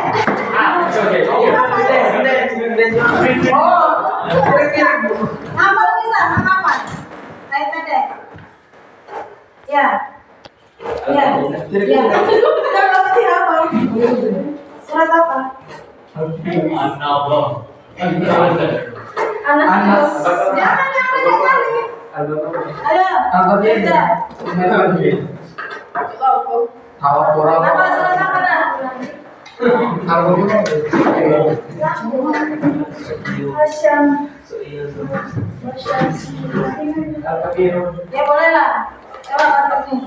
Speaker 2: Apa bisa? Apa? Ayo pendek. Ya. Ya. Ya. Kita ngerti apa? Surat apa?
Speaker 1: Anas.
Speaker 2: Jangan kali. Ayo. Beda.
Speaker 5: Tawa kurang.
Speaker 2: Apa surat apa dah? Ya boleh lah. Coba katakan nih.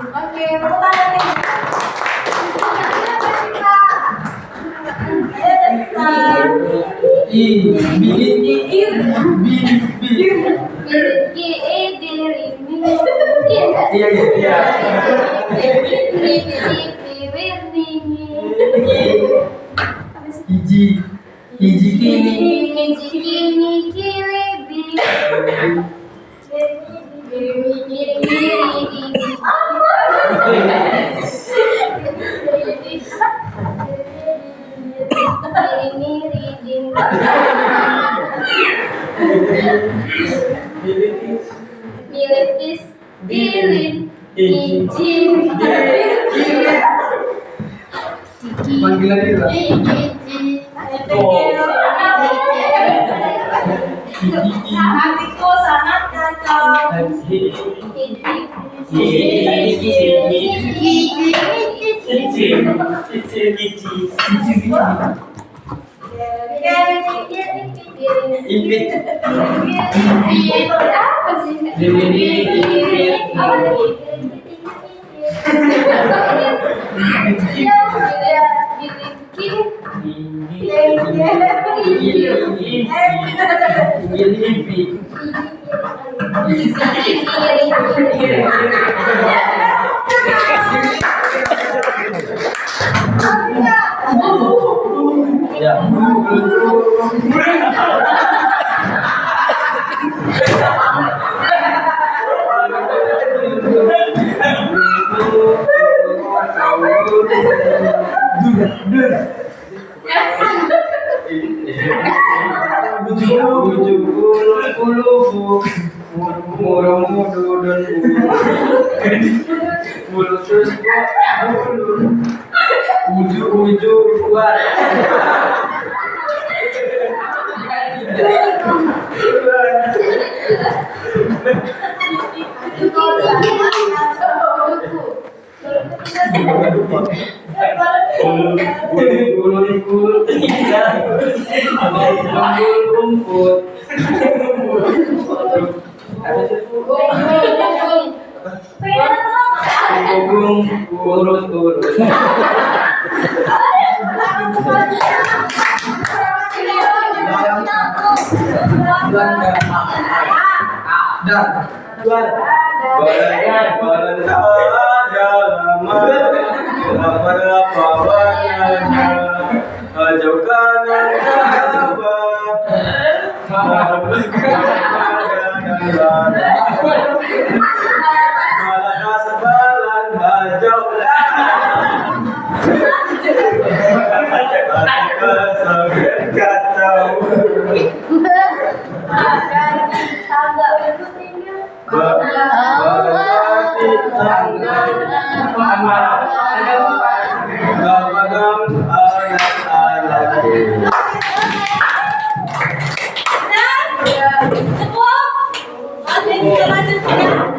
Speaker 2: Oke, tepuk tangan nih.
Speaker 3: Militis, dilin, izin,
Speaker 5: Panggilan dia.
Speaker 2: Hatiku sangat cocok.
Speaker 1: Bulu tiga, rumput. Punggung urut-urut.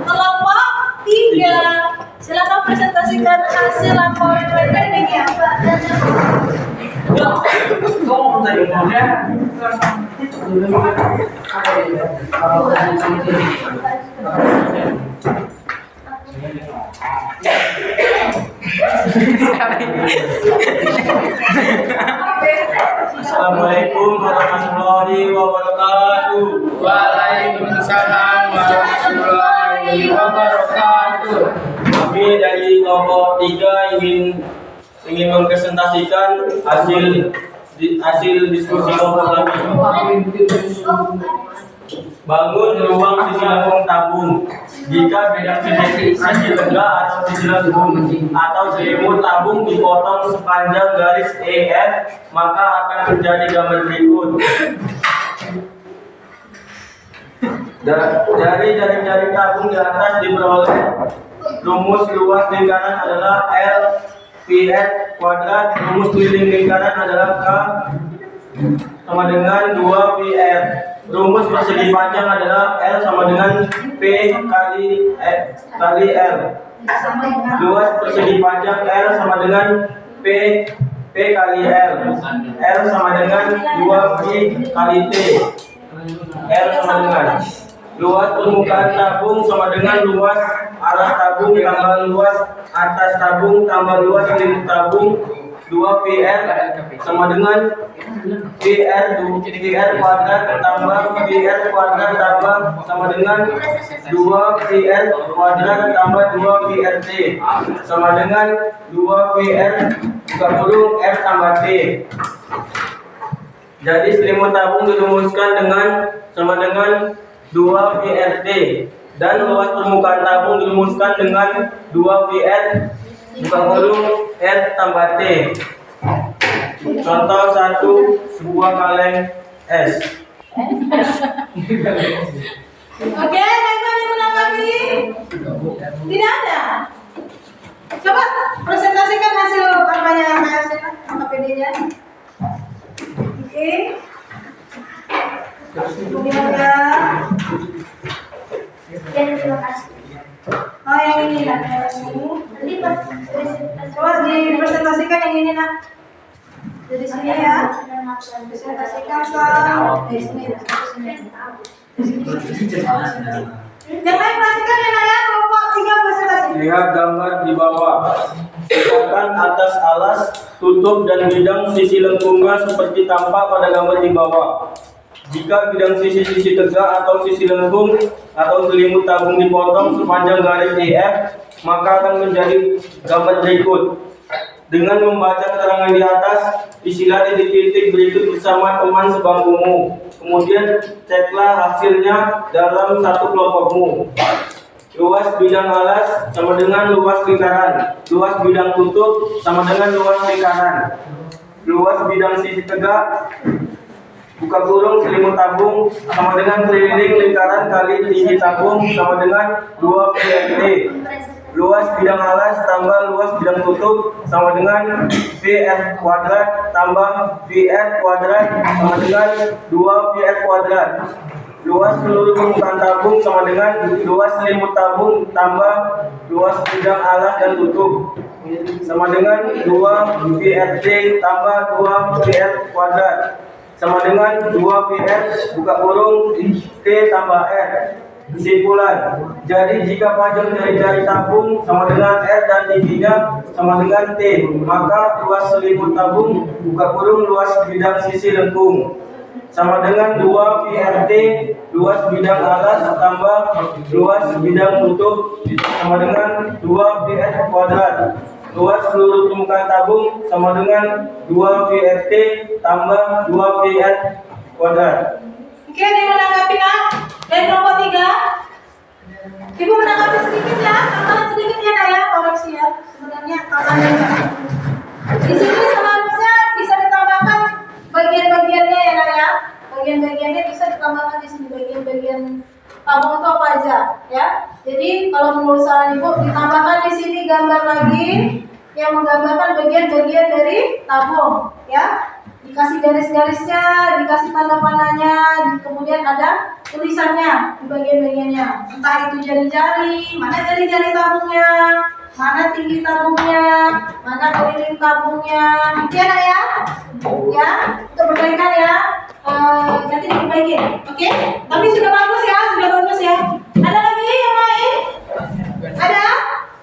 Speaker 2: Kelompok 3. Silakan presentasikan hasil laporan PPD-nya.
Speaker 7: Assalamualaikum warahmatullahi wabarakatuh.
Speaker 1: Waalaikumsalam warahmatullahi wabarakatuh.
Speaker 7: Kami dari kelompok 3 ingin mempresentasikan hasil diskusi kelompok kami. Bangun ruang sisi lengkung tabung. Jika bidang sisi tegak atau sisi lengkung atau selimut tabung dipotong sepanjang garis EF, maka akan terjadi gambar berikut. Dari jaring-jaring tabung di atas diperoleh rumus luas lingkaran adalah L VS kuadrat, rumus keliling lingkaran adalah K sama dengan 2 VR. Rumus persegi panjang adalah L sama dengan P kali L. Luas persegi panjang L sama dengan P kali L. L sama dengan 2 V kali T. L sama dengan luas permukaan tabung sama dengan luas alas tabung tambah luas atas tabung tambah luas selimut tabung 2 VR sama dengan VR kuadrat tambah VR kuadrat tambah sama dengan 2 VR kuadrat tambah 2 VRT sama dengan 2 VR buka kurung R tambah T. Jadi selimut tabung dirumuskan dengan sama dengan 2 VRT dan luas permukaan tabung dirumuskan dengan 2 VR buka kurung R tambah T. Contoh 1, sebuah kaleng es.
Speaker 2: Oke, baiklah yang menanggapi. Tidak ada. Coba presentasikan hasil apanya KPD-nya. Oke. Kemudian ada.
Speaker 3: Terima kasih.
Speaker 2: Oh, yang ini nak. Coba dipresentasikan yang ini nak. Dari sini ya. Presentasikan ke di sini. Yang lain perhatikan ya nak ya, kelompok 3 presentasi.
Speaker 7: Lihat gambar di bawah. Silakan atas alas, tutup dan bidang sisi lengkungnya seperti tampak pada gambar di bawah. Jika bidang sisi-sisi tegak atau sisi lengkung atau selimut tabung dipotong sepanjang garis EF, maka akan menjadi gambar berikut. Dengan membaca keterangan di atas, isilah di titik berikut bersama teman sebangkumu. Kemudian ceklah hasilnya dalam satu kelompokmu. Luas bidang alas sama dengan luas lingkaran. Luas bidang tutup sama dengan luas lingkaran. Luas bidang sisi tegak buka kurung selimut tabung sama dengan keliling lingkaran kali tinggi tabung sama dengan 2 VRT. Luas bidang alas tambah luas bidang tutup sama dengan VR kuadrat tambah VR kuadrat sama dengan 2 VR kuadrat. luas seluruh permukaan tabung sama dengan luas selimut tabung tambah luas bidang alas dan tutup sama dengan 2 VRT tambah 2 VR kuadrat sama dengan 2 VR buka kurung T tambah R. Kesimpulan, jadi jika panjang dari jari tabung sama dengan R dan tingginya sama dengan T, maka luas selimut tabung buka kurung luas bidang sisi lengkung sama dengan 2 VRT luas bidang alas tambah luas bidang tutup sama dengan 2 VR kuadrat. Luas seluruh permukaan tabung sama dengan 2 VRT tambah 2 VR kuadrat.
Speaker 2: Oke, ada yang menanggapi Kak? Dan kelompok 3. Ibu menanggapi sedikit ya, tambahan sedikit ya Naya, koreksi ya. Sebenarnya tambahannya di sini seharusnya bisa ditambahkan bagian-bagiannya ya Naya. Bagian-bagiannya bisa ditambahkan di sini, bagian-bagian tabung itu apa aja ya. Jadi kalau menurut saran Ibu ditambahkan di sini gambar lagi yang menggambarkan bagian-bagian dari tabung ya. Dikasih garis-garisnya, dikasih tanda panahnya, kemudian ada tulisannya di bagian-bagiannya. Entah itu jari-jari, mana jari-jari tabungnya, mana tinggi tabungnya, mana keliling tabungnya. Gitu ya Nak ya? Ya, untuk perbaikan ya. Nanti diperbaikin, oke? Tapi sudah bagus ya, sudah bagus ya. Ada lagi yang lain? Ada?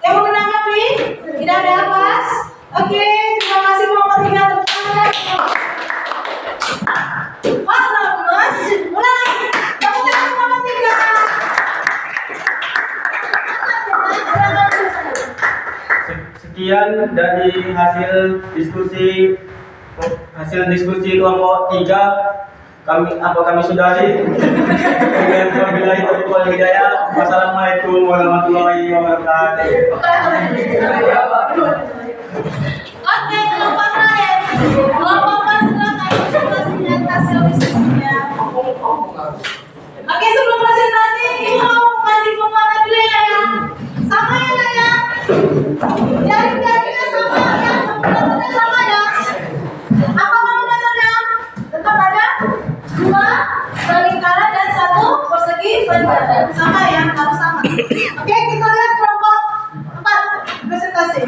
Speaker 2: Yang mau menanggapi? Tidak ada, Mas? Oke, terima kasih kelompok 3 teman-teman. Mas, ulang lagi. Kamu jangan kelompok 3.
Speaker 7: Sekian dari hasil diskusi kelompok 3 kami sudahi. Dengan wabillahi taufiq wal hidayah. Wassalamualaikum warahmatullahi wabarakatuh.
Speaker 2: Oke, kelompok lain. Kelompok 4 silakan presentasi dan hasil diskusinya. Oke, sebelum presentasi, Ibu mau kasih pemahaman dulu ya. Sama ya Nak ya. Jari-jarinya sama ya, metodenya sama ya. Apa mau metodenya? Tetap ada 2 lingkaran dan 1 persegi panjang. Sama ya, harus sama. Oke, kita lihat kelompok 4 presentasi.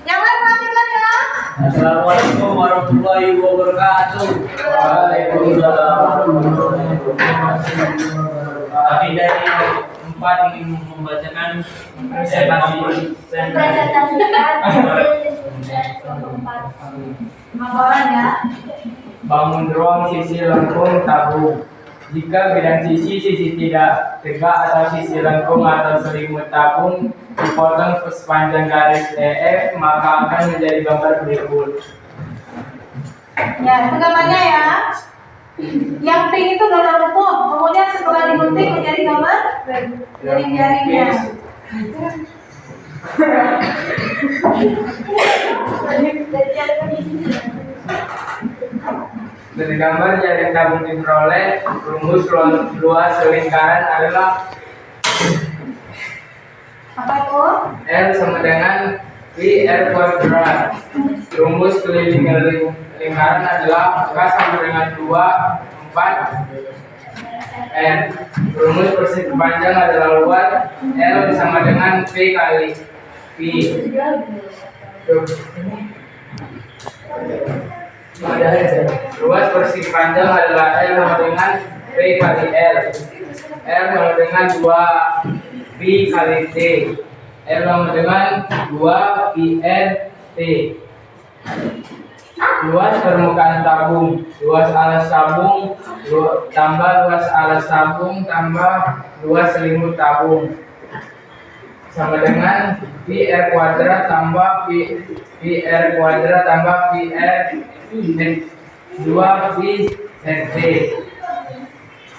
Speaker 2: Yang lain perhatikan ya.
Speaker 1: Assalamualaikum warahmatullahi wabarakatuh. Waalaikumsalam. Kami dari 4 ingin membacakan presentasi.
Speaker 2: Pemaparan ya.
Speaker 1: Bangun ruang sisi lengkung tabung. Jika bidang sisi tidak tegak atau sisi lengkung atau selimut tabung dipotong sepanjang garis EF, maka akan menjadi gambar berikut.
Speaker 2: Ya, gambarnya ya. Yang pink itu gambar utuh, kemudian setelah digunting menjadi gambar jari-jarinya.
Speaker 1: Dari gambar jaring tabung diperoleh, rumus luas lingkaran adalah
Speaker 2: Apa itu?
Speaker 1: L sama dengan VR kuadrat. Rumus keliling lingkaran adalah K sama dengan 2, 4 N. Rumus persegi panjang adalah luas L sama dengan P kali P. Luas persegi panjang adalah L sama dengan P kali L. L sama dengan 2 P kali T. L sama dengan 2 PR T. Luas permukaan tabung, luas alas tabung tambah luas alas tabung tambah luas selimut tabung sama dengan PR kuadrat tambah PR kuadrat tambah PR 2 PRT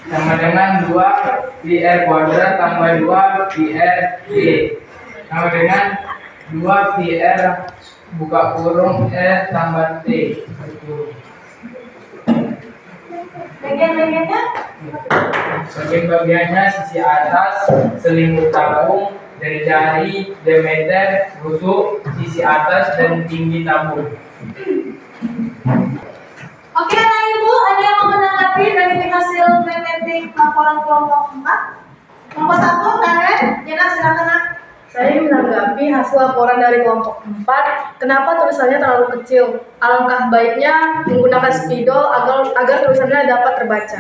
Speaker 1: sama dengan 2 PR kuadrat tambah 2 PRT sama dengan 2 PR buka kurung tambah T.
Speaker 2: Bagian-bagiannya?
Speaker 1: Bagian-bagiannya sisi atas selimut tabung dari jari, diameter, rusuk, sisi atas dan tinggi tabung.
Speaker 2: Oke, Anak Ibu, ada yang mau menanggapi dari hasil dalam kelompok 4. Kelompok 1, Karen, Jena silakan Nak.
Speaker 6: Saya menanggapi hasil laporan dari kelompok 4, kenapa tulisannya terlalu kecil? Alangkah baiknya menggunakan spidol agar tulisannya dapat terbaca.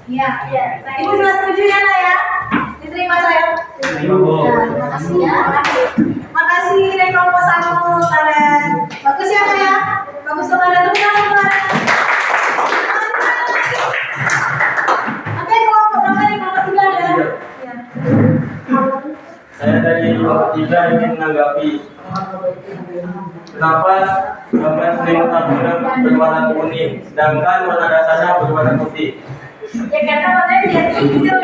Speaker 2: Iya. Ibu juga setuju ya Nak ya? Diterima saya. Terima kasih ya. Makasih dari kelompok 1, Karen. Bagus ya Nak ya? Bagus untuk Karen. Oke, kelompok berapa nih? Kelompok 3 ya?
Speaker 7: Saya dari kelompok 3 ingin menanggapi kenapa selimut tabungan berwarna kuning sedangkan warna dasarnya berwarna putih.
Speaker 2: Ya karena warnanya biar hijau.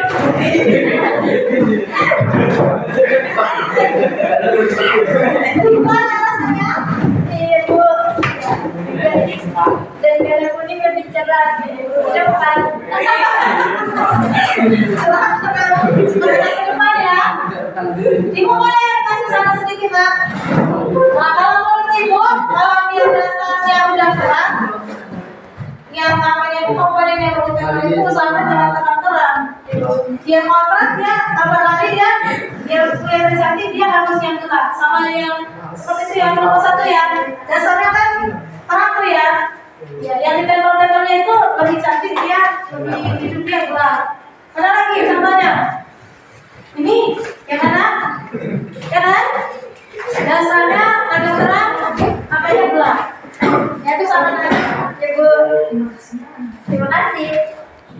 Speaker 2: Gimana rasanya?
Speaker 3: Iya Bu. Dan kalau kuning lebih cerah, cepat.
Speaker 2: Depan ya. Ibu boleh kasih saran sedikit Nak. Nah kalau menurut Ibu, kalau biar dasarnya udah terang, yang namanya itu komponen yang berhubungan itu usahakan jangan terang-terang. Biar kontrak dia tambah lagi ya, biar kelihatan cantik dia harus yang gelap. Sama yang seperti itu yang nomor 1 ya, dasarnya kan terang tuh ya. Ya, yang ditempel-tempelnya itu lebih cantik dia, lebih hidup dia gelap. Ada lagi contohnya. Ini yang mana? Ya kan? Dasarnya agak terang, apanya gelap. Ya itu sama dengan
Speaker 3: Ibu. Terima kasih.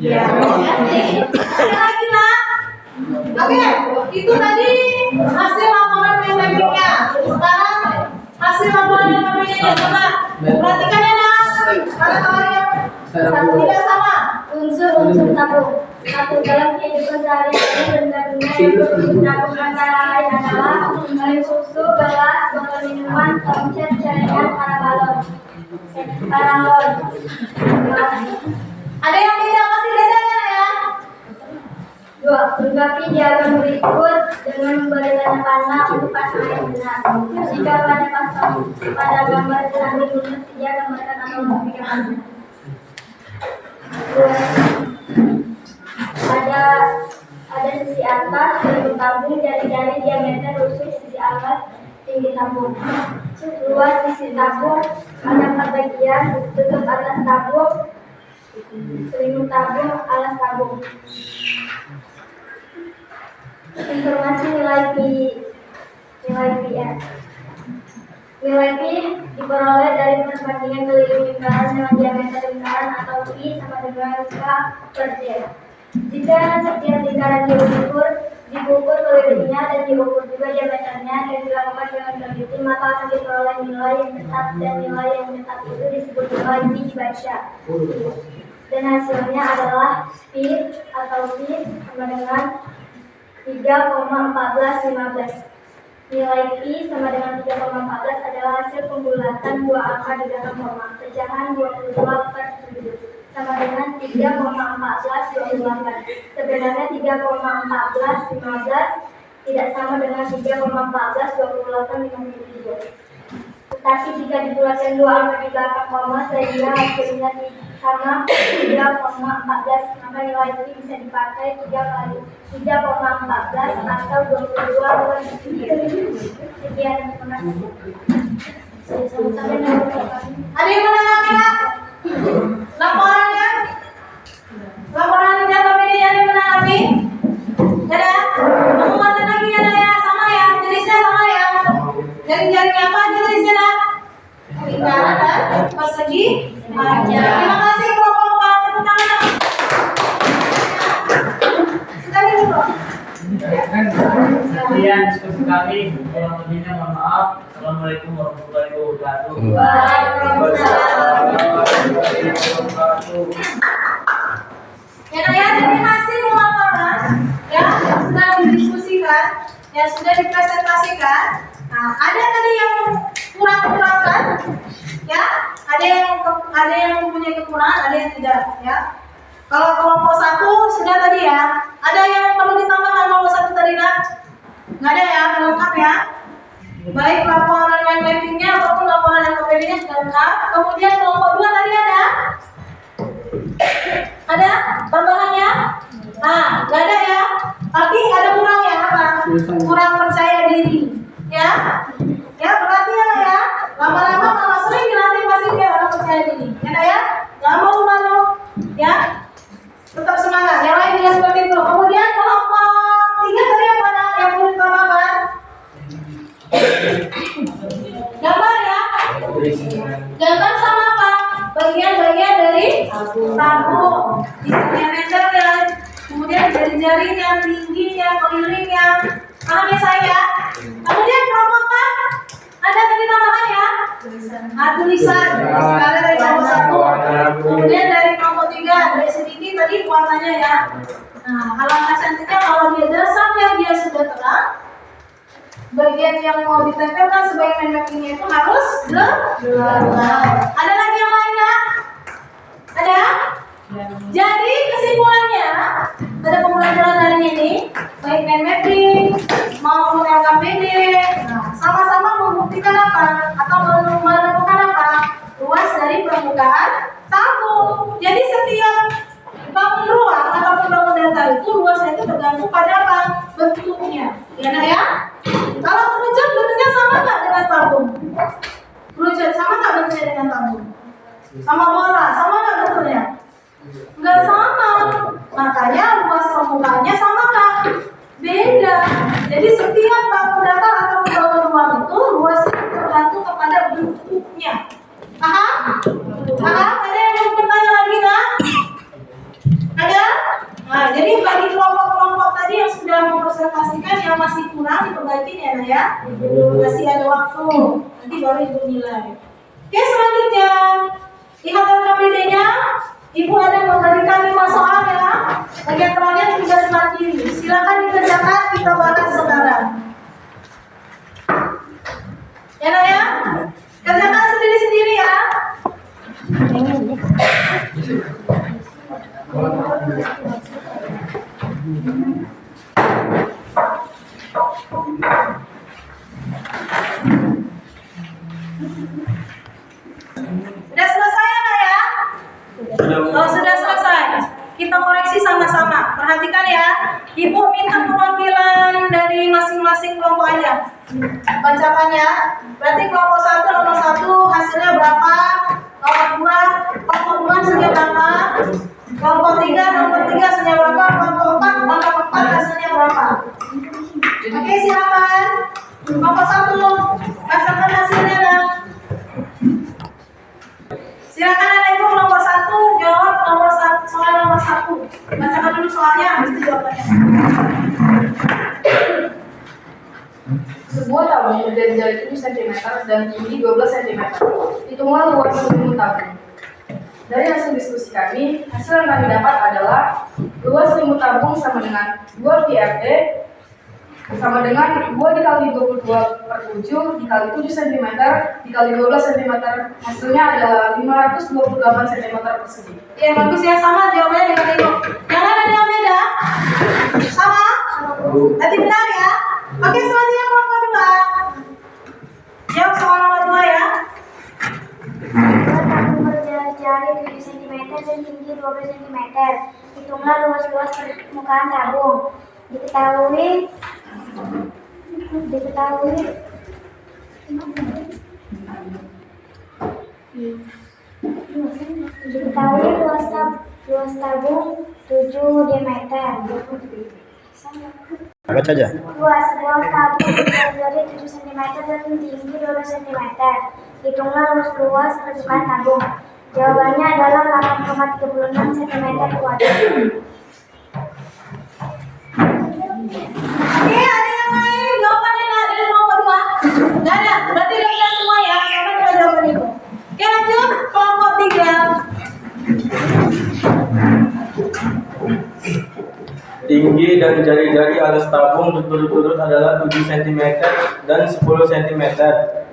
Speaker 2: ya. Ada lagi Nak. Oke, itu tadi hasil laporan PSMB-nya. Sekarang hasil laporan PSMB-nya coba perhatikan ya Nak. Mana kalau yang tidak sama?
Speaker 3: Unsur-unsur tabung. 1. Dalam kehidupan sehari-hari benda-benda yang tabung antara lain adalah kaleng susu, gelas, botol minuman, tomcat, cairan, paralon.
Speaker 2: Ada yang beda pasti bedanya ya.
Speaker 3: 2. Lengkapi diagram berikut dengan memberi tanda panah untuk pasangan yang benar. Jika pada gambar diambil lulus, dia gambarkan atau memberikan panah. 2. Ada sisi atas bentuk tabung, jari-jari diameter khusus sisi atas tinggi tabung. Luas sisi tabung ada 4 bagian, tutup atas tabung, selimut tabung, alas tabung. Informasi nilai PR. Nilai P diperoleh dari perbandingan keliling lingkaran dengan diameter lingkaran atau I sama dengan K per J. Jika setiap lingkaran diukur kelilingnya dan diukur juga diameternya dan dilakukan dengan teliti, maka akan diperoleh nilai yang tetap, dan nilai yang tetap itu disebut nilai P dibaca. Dan hasilnya adalah P atau P sama dengan 3,1415. Nilai Pi sama dengan 3,14 adalah hasil pembulatan 2 angka di dalam koma. Pecahan 22/7 sama dengan 3,1428. Sebenarnya 3,1415 tidak sama dengan 3,142852. Tetapi jika dibulatkan 2 angka di belakang koma sehingga hasilnya sama 3,14, maka nilai Pi bisa dipakai 3 kali 3,14 atau 22/7. Sekian, terima kasih.
Speaker 2: Ada yang menanggapi Nak? Laporannya? Laporan jadwal media ada yang menanggapi? Ada? Penguatan lagi ada ya? Sama ya? Jenisnya sama ya? Jaring-jaring apa aja jenisnya Nak? Lingkaran dan persegi panjang. Terima kasih kelompok 4. Tepuk tangan Nak. Sekali dulu.
Speaker 1: Sekian diskusi kami, kurang lebihnya mohon maaf. Assalamualaikum warahmatullahi wabarakatuh.
Speaker 2: Ya Nak ya, terima kasih laporan ya yang sudah didiskusikan, yang sudah dipresentasikan. Nah, ada tadi yang kurang-kurangkan, ya, ada yang mempunyai kekurangan, ada yang tidak, ya. Kalau kelompok 1 sudah tadi ya, ada yang perlu ditambahkan kelompok 1 tadi Nak? Nggak ada ya, lengkap ya. Baik laporan yang mappingnya ataupun laporan yang KPD-nya sudah lengkap. Kemudian kelompok 2 tadi ada? Ada tambahannya? Nah, tabung, diameternya, kemudian jari-jarinya, tingginya, kelilingnya. Paham ya saya? Kemudian kelompok 4 ada tadi tambahan ya? Tulisan. Sekarang dari kelompok 1. Kemudian dari kelompok 3 dari sedikit tadi warnanya ya. Nah, alangkah cantiknya kalau dia dasarnya dia sudah terang, bagian yang mau ditempelkan sebagai main mappingnya itu harus gelap. Ada lagi yang lain nggak? Ada? Jadi kesimpulannya pada pembelajaran hari ini, baik main mapping maupun LKPD, sama-sama membuktikan apa? Atau menemukan apa? Luas dari permukaan tabung. Jadi setiap bangun ruang ataupun bangun datar itu luasnya itu tergantung pada apa? Bentuknya. Ya nak ya? Kalau kerucut bentuknya sama nggak dengan tabung? Kerucut sama nggak bentuknya dengan tabung? Sama bola, sama nggak bentuknya? Nggak sama. Makanya luas permukaannya sama nggak? Beda. Jadi setiap bangun datar atau bangun ruang itu luasnya tergantung kepada bentuknya. Paham? Paham? Ada yang mau bertanya lagi nggak? Ada? Nah, jadi bagi kelompok-kelompok tadi yang sudah mempresentasikan yang masih kurang diperbaiki ya, Nak ya. Masih ada waktu. Nanti baru ibu nilai. Oke, selanjutnya lihat LKPD-nya. Ibu ada memberikan 5 soal ya. Bagian terakhir tugas mandiri. Silakan dikerjakan, kita bahas sekarang. Ya, Nak ya. Kerjakan sendiri-sendiri ya. Sudah selesai ya, Nak ya? Oh, sudah selesai. Kita koreksi sama-sama. Perhatikan ya. Ibu minta perwakilan dari masing-masing kelompok aja. Bacakan ya. Berarti kelompok 1 nomor 1 hasilnya berapa? Kelompok 2 hasilnya berapa? Kelompok 3 nomor 3 hasilnya berapa? Kelompok 4 nomor 4 hasilnya berapa? Oke, silakan. Kelompok 1 bacakan hasilnya, Nak. Silakan anak ibu kelompok 1 jawab soal nomor 1. Bacakan dulu soalnya, habis itu jawabannya.
Speaker 6: Sebuah tabung berjari-jari 7 cm dan tinggi 12 cm. Hitunglah luas seluruh tabung. Dari hasil diskusi kami, hasil yang kami dapat adalah luas limut tabung sama dengan 2 VRT sama dengan 2 dikali 22/7 dikali 7 cm dikali 12 cm. Hasilnya adalah 528 cm persegi.
Speaker 2: Ya, bagus ya, sama jawabannya dengan ibu. Jangan ada yang beda. Sama? Nanti benar ya. Oke, selanjutnya kelompok 2. Jawab soal nomor 2 ya.
Speaker 3: Tabung berjari 7 cm dan tinggi 12 cm. Hitunglah luas permukaan tabung. Diketahui luas tabung 7 diameter.
Speaker 8: Baca aja.
Speaker 3: Luas tabung berjari 7 cm dan tinggi 12 cm. Hitunglah luas permukaan tabung. Jawabannya adalah 8,36 cm kuadrat.
Speaker 2: Oke, ada yang lain? Jawabannya nggak ada kelompok 2? Nggak ada, berarti udah kita semua ya. Sama dengan jawaban ibu. Oke, lanjut kelompok 3.
Speaker 7: Tinggi dan jari-jari alas tabung berturut-turut adalah 7 cm dan 10 cm.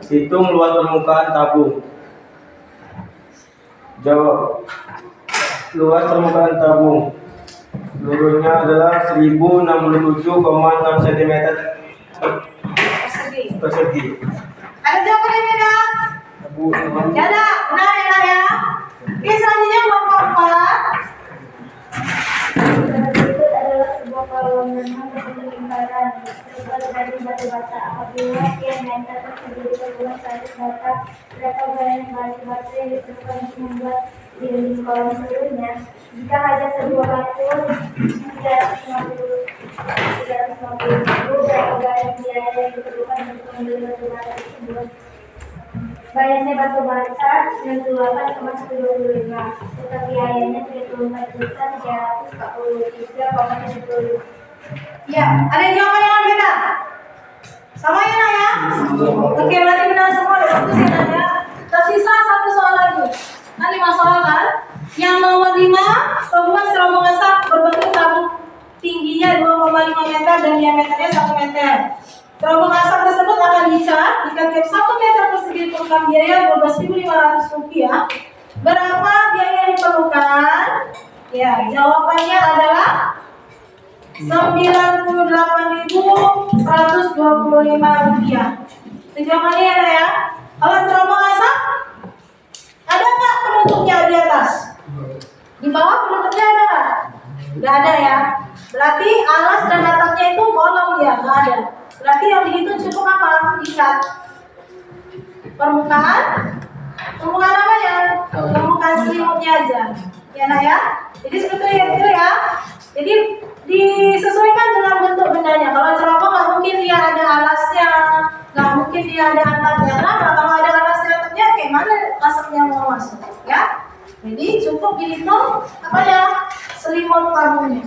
Speaker 7: Hitung luas permukaan tabung. Jawab. Luas permukaan tabung. Luruhnya adalah 1067,6 cm persegi.
Speaker 2: Ada jawaban yang beda? Ya ada, benar ya, Nak ya. Oke, selanjutnya kelompok 4.
Speaker 3: Berikut adalah sebuah kolom renang berbentuk lingkaran terbuat dari batu bata. Apabila diameter terdiri dari 100 bata, berapa banyak batu-bata yang diperlukan untuk membuat dinding kolom seluruhnya? Jika hanya sebuah batu 350 ribu, berapa banyak biaya yang diperlukan untuk membeli batu bata tersebut? Bayarnya batu bata 98,125, tetapi ayahnya 34.343,70.
Speaker 2: Ya, ada jawaban yang beda? Sama ya Nak ya? Oke, berarti benar semua udah bagus ya Nak ya. Tersisa satu soal lagi. Nah, 5 soal kan? Yang nomor 5, pembuat serobong asap berbentuk tabung tingginya 2,5 meter dan diameternya 1 meter. Serobong asap tersebut akan dicat jika tiap 1 meter persegi diperlukan biaya Rp12.500. Berapa biaya yang diperlukan? Ya, jawabannya adalah Rp98.125. Itu jawabannya ya Nak ya. Alat serobong asap ada nggak penutupnya di atas? Di bawah penutupnya ada nggak? Nggak ada ya. Berarti alas dan atapnya itu bolong ya, nggak ada. Berarti yang dihitung cukup apa? Dicat. Permukaan apa ya? Permukaan selimutnya aja. Ya Nak ya. Jadi seperti itu ya. Jadi disesuaikan dengan bentuk bendanya. Kalau cerobong nggak mungkin dia ada alasnya, nggak mungkin dia ada atapnya. Nah, kalau ada alasnya atapnya, kayak mana asapnya mau masuk? Ya. Jadi cukup dihitung apa ya? Selimut tabungnya.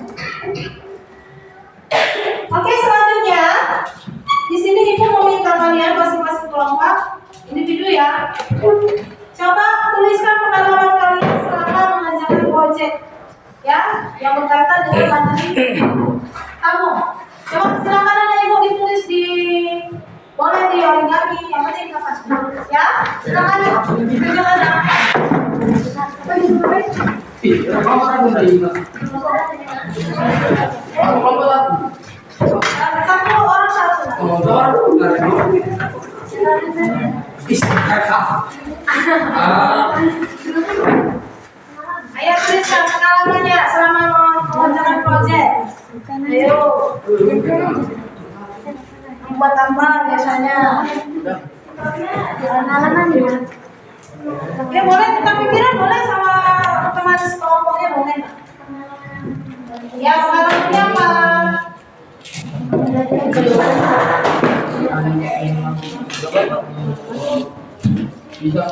Speaker 2: Oke, selanjutnya di sini Ibu meminta kalian masing-masing kelompok individu ya. Coba tuliskan pengalaman kalian selama mengerjakan proyek ya, yang berkaitan dengan materi kamu. Coba silakan ada Ibu ditulis di, boleh di origami, yang penting kertas ya. Silakan silakan. Apa ditulis? Satu orang satu. Ayo tuliskan pengalamannya selama mengerjakan proyek. Ayo. Buat apa biasanya? Pengalamannya. Ya boleh kita pikiran, boleh sama teman sekelompoknya boleh. Ya pengalamannya apa?
Speaker 5: Bisa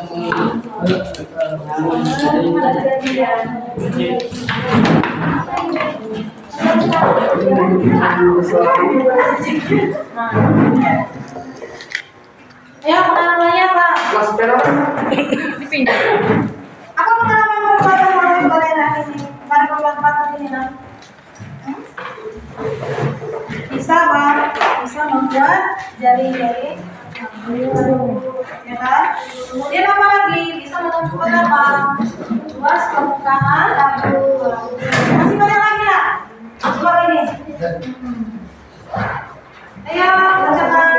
Speaker 2: Ya pengalamannya apa?
Speaker 5: Mas Peron
Speaker 2: Dipindah. Apa pengalaman pembuatan proyek kalian hari ini? Pada pembuatan ini Nak? Bisa Pak, bisa membuat jari-jari. Ya kan? Kemudian apa lagi? Bisa menentukan apa? Luas permukaan tabung. Masih banyak lagi Nak? Coba ini. Ayo, kerjakan.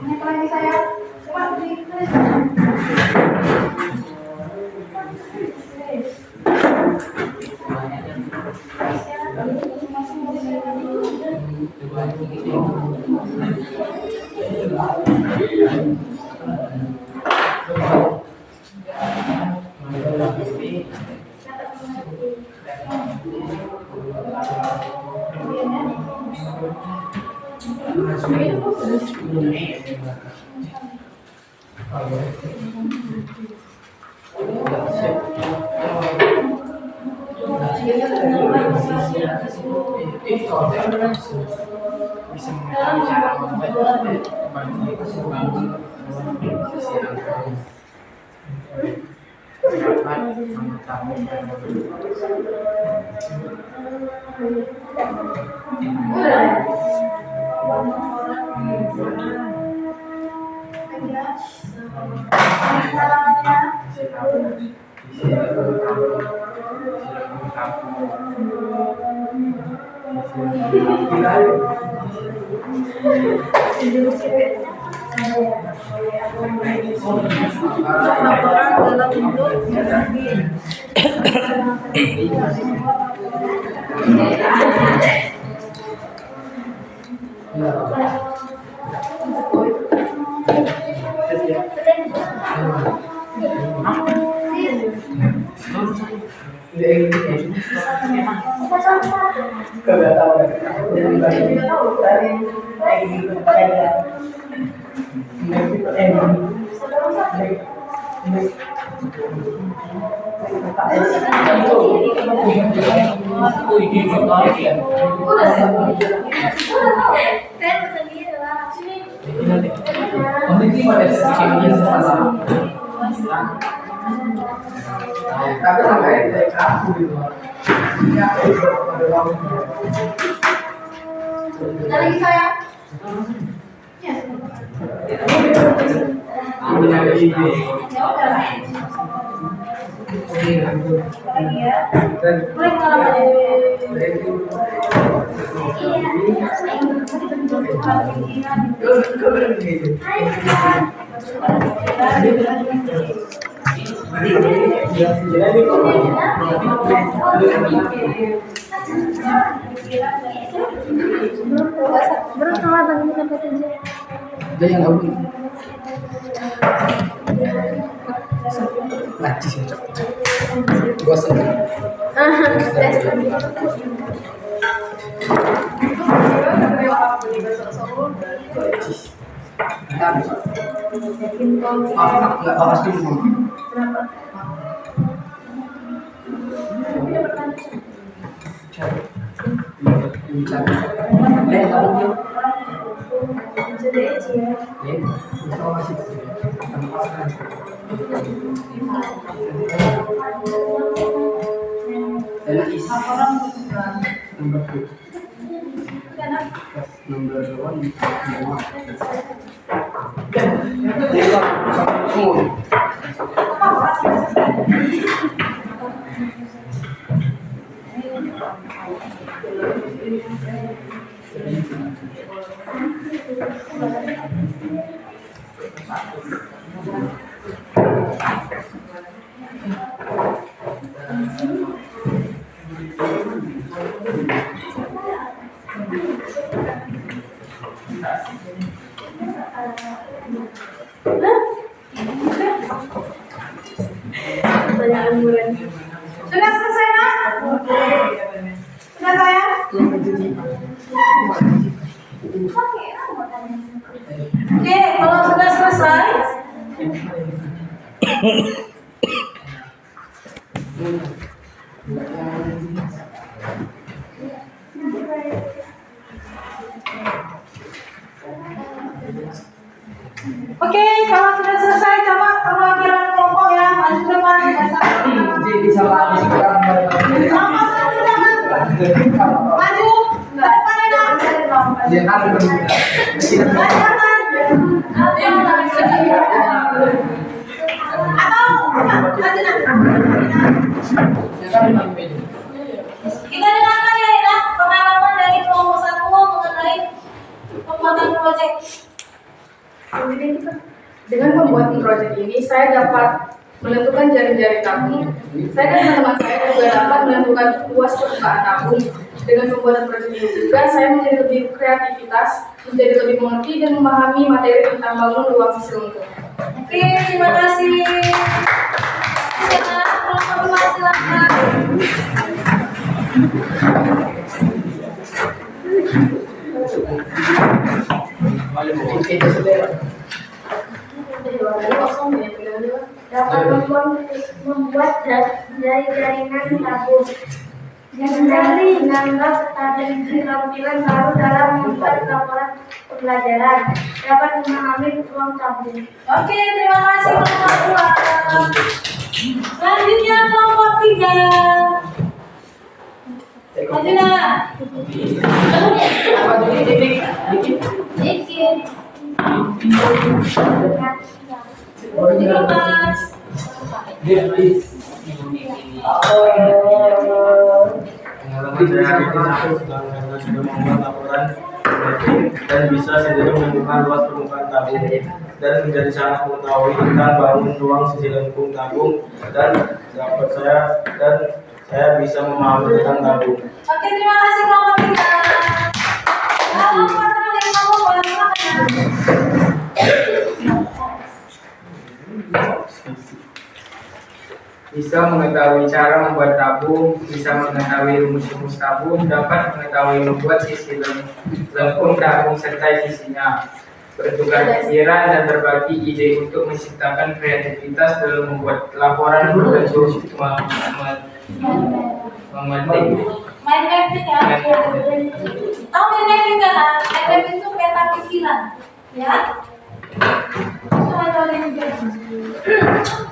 Speaker 2: Ini lagi saya coba ditulis.
Speaker 5: bisa mengetahui cara membuat bagi keseimbangan sisi angka.
Speaker 1: dapat nama tabung dan
Speaker 5: Tapi sampai dari aku gitu.
Speaker 2: Lagi saya. Ya. Boleh
Speaker 5: Jangan ngabung. Najis ya, Cok. Gua seneng. Nggak bahas dulu.
Speaker 2: Sudah selesai, Nak? Sudah saya? Oke, kalau sudah selesai, oke, kalau sudah selesai, coba perwakilan kelompok yang maju ke depan.
Speaker 5: Bisa lagi sekarang.
Speaker 2: Sama sama jangan maju ke depan ya, Nak.
Speaker 5: Jangan
Speaker 2: Atau maju, Nak. Kita dengarkan ya, Nak, pengalaman dari kelompok 1 mengenai pembuatan proyek.
Speaker 6: Dengan pembuatan proyek ini, saya dapat menentukan jari-jari tabung. Saya dan teman-teman saya juga dapat menentukan luas permukaan tabung. Dengan pembuatan proyek ini juga, saya menjadi lebih kreativitas, menjadi lebih mengerti dan memahami materi tentang bangun ruang sisi lengkung.
Speaker 2: Oke, terima kasih. Silakan.
Speaker 3: Dapat membuat dari jaringan tabung. Januari 19 ada keterampilan baru dalam membuat laporan pembelajaran dapat memahami ruang tabung.
Speaker 2: Oke, terima kasih kelompok 2. Selanjutnya kelompok 3. Lanjutnya. Dikit. Mas.
Speaker 7: Pengalaman saya di sana sudah membuat laporan dan bisa sendiri menemukan luas permukaan tabung dan menjadi sangat mengetahui tentang bangun ruang sisi lengkung tabung dan saya bisa memahami tentang tabung.
Speaker 2: Oke, terima kasih kelompok 3. Kelompok dari kelompok boleh silakan.
Speaker 1: Bisa mengetahui cara membuat tabung, bisa mengetahui rumus-rumus tabung, dapat mengetahui membuat sisi lengkung tabung serta sisinya, bertukar pikiran dan berbagi ide untuk menciptakan kreativitas dalam membuat laporan berbentuk memetik.
Speaker 2: Main mapping ya. Tahu main mapping kan? Main mapping itu peta pikiran, ya.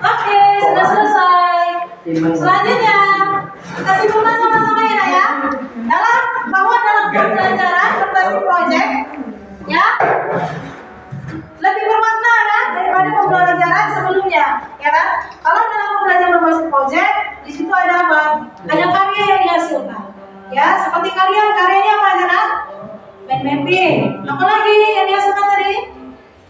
Speaker 2: Oke, sudah selesai. Selanjutnya, kita simpulkan sama-sama ya, Nak, ya. Bahwa dalam pembelajaran berbasis proyek, ya, lebih bermakna ya daripada pembelajaran sebelumnya, ya kan? Kalau dalam pembelajaran berbasis proyek, di situ ada apa? Ada karya yang dihasilkan, ya. Seperti kalian karyanya apa aja, Nak? Main mapping. Apa lagi yang dihasilkan tadi?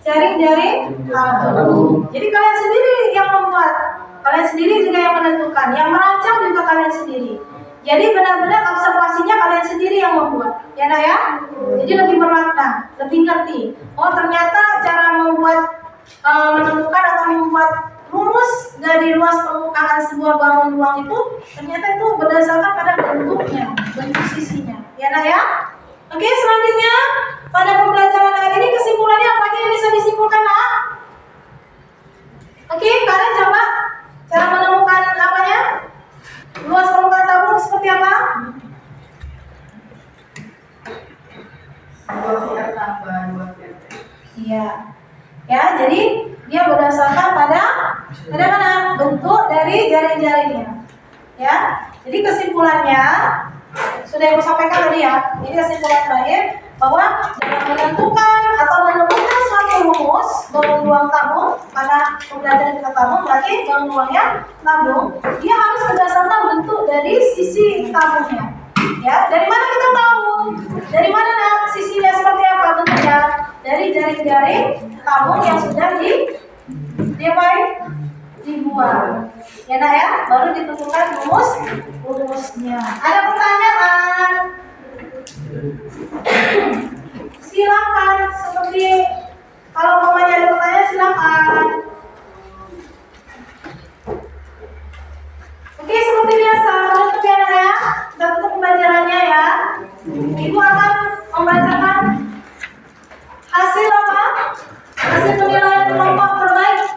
Speaker 2: Jaring-jaring tabung. Jadi kalian sendiri yang membuat, kalian sendiri juga yang menentukan, yang merancang juga kalian sendiri. Jadi benar-benar observasinya kalian sendiri yang membuat, ya Nak ya. Jadi lebih bermakna, lebih ngerti. Oh ternyata cara membuat, menemukan atau membuat rumus dari luas permukaan sebuah bangun ruang itu ternyata itu berdasarkan pada bentuknya, bentuk sisinya, ya Nak ya. Oke, selanjutnya pada pembelajaran hari ini kesimpulannya apa aja yang bisa disimpulkan, Nak? Oke, kalian coba cara menemukan apanya? Luas permukaan tabung seperti apa? Iya. Ya, jadi dia berdasarkan pada mana? Bentuk dari jaring-jaringnya. Ya. Jadi kesimpulannya sudah ibu sampaikan tadi ya. Ini kesimpulan terakhir bahwa dalam menentukan atau menemukan suatu rumus bangun ruang tabung, karena pembelajaran kita tabung berarti bangun ruangnya tabung, dia harus berdasarkan bentuk dari sisi tabungnya. Ya, dari mana kita tahu? Dari mana Nak sisinya seperti apa bentuknya? Dari jaring-jaring tabung yang sudah dibuat. Ya Nak ya, baru ditentukan rumusnya. Ada pertanyaan? Silakan, seperti kalau umpamanya ada pertanyaan silakan. Oke, seperti biasa menutup ya Nak ya. Kita tutup pembelajarannya ya. Ibu akan membacakan hasil apa? Hasil penilaian kelompok terbaik.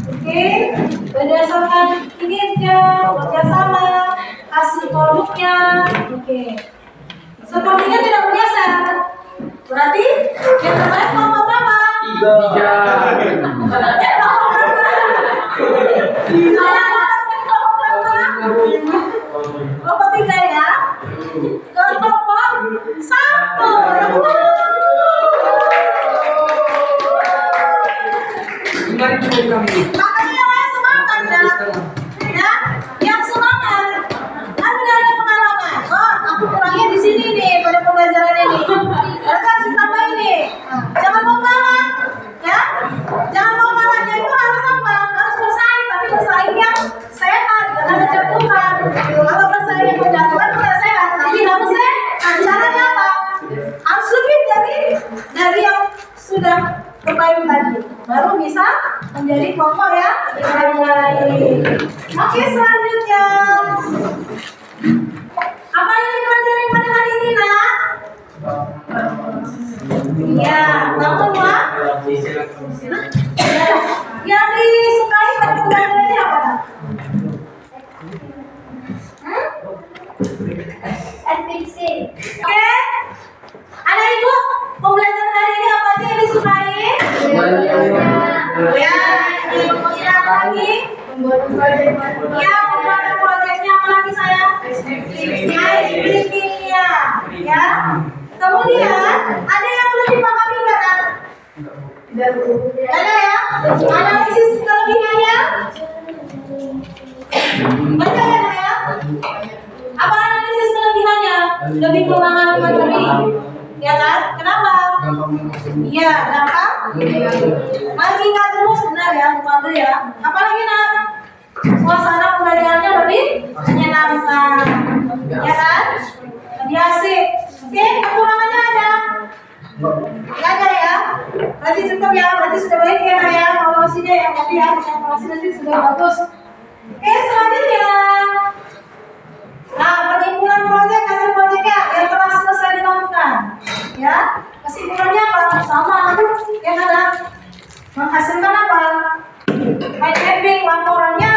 Speaker 2: Oke, berdasarkan kinerja, kerjasama, hasil produknya. Oke, sepertinya tidak biasa. Berarti yang terbaik kelompok berapa? 3. Kelompok 3 ya. Kelompok 1. Makanya yang lain semangat ya. Yang semangat kan udah ada pengalaman. Oh, aku kurangnya di sini nih pada pembelajaran ini. Mereka harus tambah ini. Jangan mau kalah, ya. Jangan mau kalahnya itu harus apa? Harus bersaing, tapi bersaing yang sehat, jangan menjatuhkan. Kalau bersaing yang menjatuhkan tidak sehat, tapi harus sehat. Caranya apa? Harus lebih dari yang sudah terbaik tadi, baru bisa menjadi kelompok ya yang lain. Oke, selanjutnya apa yang dipelajari pada hari ini Nak? Ya, bangun ya. Yang disukai pada pembelajaran ini apa Nak? Ya, pembuatan proyeknya apa lagi saya? Ice breaking ya. Kemudian ada yang perlu dipahami nggak? Ada ya? Analisis kelebihannya? Baca ya? Apa analisis kelebihannya? Lebih menghasilkan materi, ya kan? Kenapa? Iya, gampang. Mengingat terus benar ya, bukan ya. Apalagi nak? Suasana pembelajarannya lebih menyenangkan, ya kan? Lebih asik. Oke, kekurangannya ada? Nggak ada ya? Berarti cukup ya, berarti sudah baik ya Nak ya. Evaluasinya yang tadi ya, evaluasi nanti sudah bagus. Oke, selanjutnya. Nah, penimbunan proyek, hasil proyeknya yang telah selesai dilakukan. Ya, kesimpulannya apa? Sama. Ya kan? Menghasilkan apa? Mind mapping, laporannya.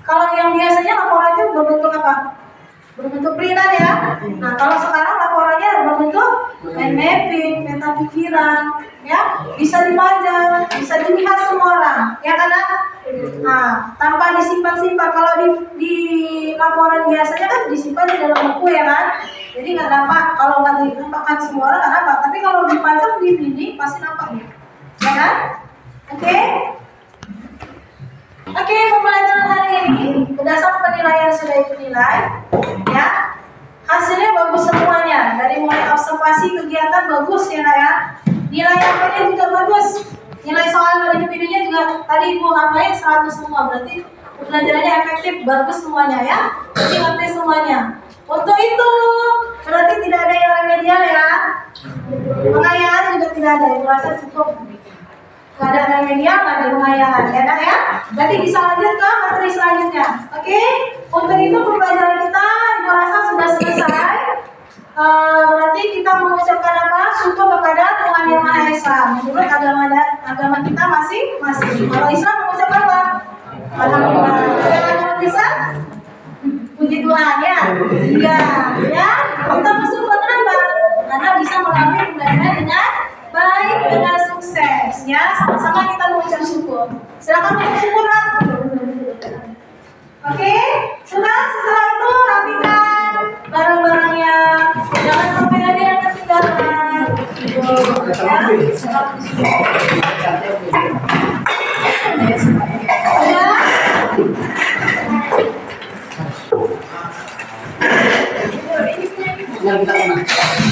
Speaker 2: Kalau yang biasanya laporan itu berbentuk apa? Berbentuk printan ya. Nah, kalau sekarang laporannya berbentuk mind mapping, peta pikiran, ya, bisa dipajang, bisa dilihat semua orang, ya kan? Nah, tanpa disimpan-simpan. Kalau di laporan biasanya kan disimpan di dalam buku ya kan, jadi nggak nampak. Kalau nggak ditampakkan semua orang nggak nampak. Tapi kalau dipajang di dinding pasti nampak ya kan? Oke. Oke, pembelajaran hari ini berdasarkan penilaian sudah dinilai, ya. Hasilnya bagus semuanya. Dari mulai observasi kegiatan bagus ya Nak ya. Nilai apanya juga bagus. Nilai soal individunya juga tadi Ibu ngapain 100 semua. Berarti pembelajarannya efektif, bagus semuanya ya. Jadi ngerti semuanya. Untuk itu berarti tidak ada yang remedial ya. Pengayaan juga tidak ada. Ibu rasa cukup. Nggak ada remedial, nggak ada pengayaan ya kan ya. Berarti bisa lanjut ke materi selanjutnya. Oke. Untuk itu pembelajaran kita Ibu rasa sudah selesai. Berarti kita mengucapkan apa? Syukur kepada Tuhan Yang Maha Esa. Menurut agama kita masing-masing. Kalau Islam mengucapkan apa? Alhamdulillah. Kalau bisa puji Tuhan ya. Iya, ya. Kita bersyukur kenapa? Karena bisa melalui pembelajaran dengan baik, dengan sukses ya. Sama-sama kita mengucap syukur. Silakan mengucap syukur kan? Oke, sudah. Setelah itu rapikan barang-barangnya, jangan sampai ada yang ketinggalan.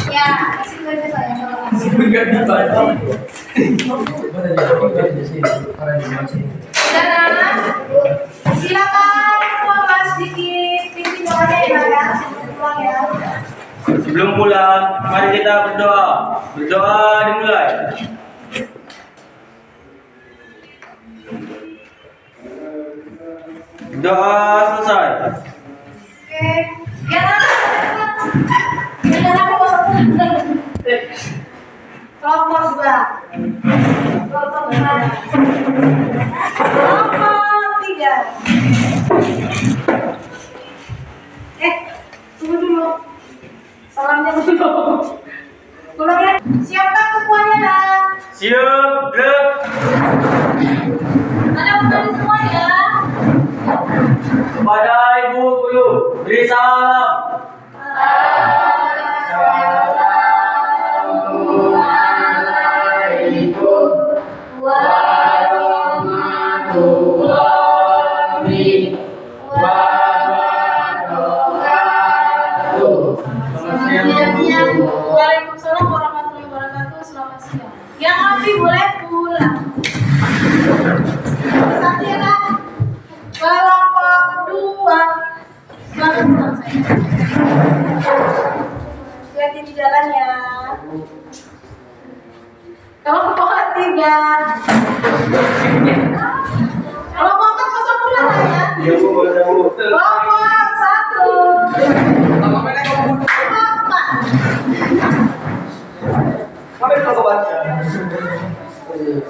Speaker 2: Ya, kasih saja saya. Silakan keluar sedikit pintu doanya ya. Pulang ya.
Speaker 7: Sebelum pulang, mari kita berdoa. Berdoa dimulai. Doa selesai.
Speaker 2: Oke. Ya, aku masuk. Kelompok juga. Kelompok 3. Tunggu dulu. Salamnya dulu. Pulang ya. Siapkan semuanya dah.
Speaker 7: Siap, gerak.
Speaker 2: Ada kembali semua ya.
Speaker 7: Kepada Ibu Guru, beri salam.
Speaker 2: Assalamualaikum warahmatullahi wabarakatuh. Waalaikumsalam warahmatullahi wabarakatuh. Selamat siang. Yang happy boleh pulang. Satu ya kan? Kelompok 2. Selamat pulang saya. Hati di jalan ya. Kelompok 3. Kelompok 4 kosong pulang ya.
Speaker 7: Iya Bu, boleh Bu.
Speaker 2: Kelompok 1.
Speaker 5: Sampai kalau baca.
Speaker 2: Terima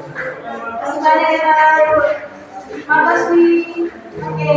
Speaker 2: kasih banyak ya. Makasih. Oke.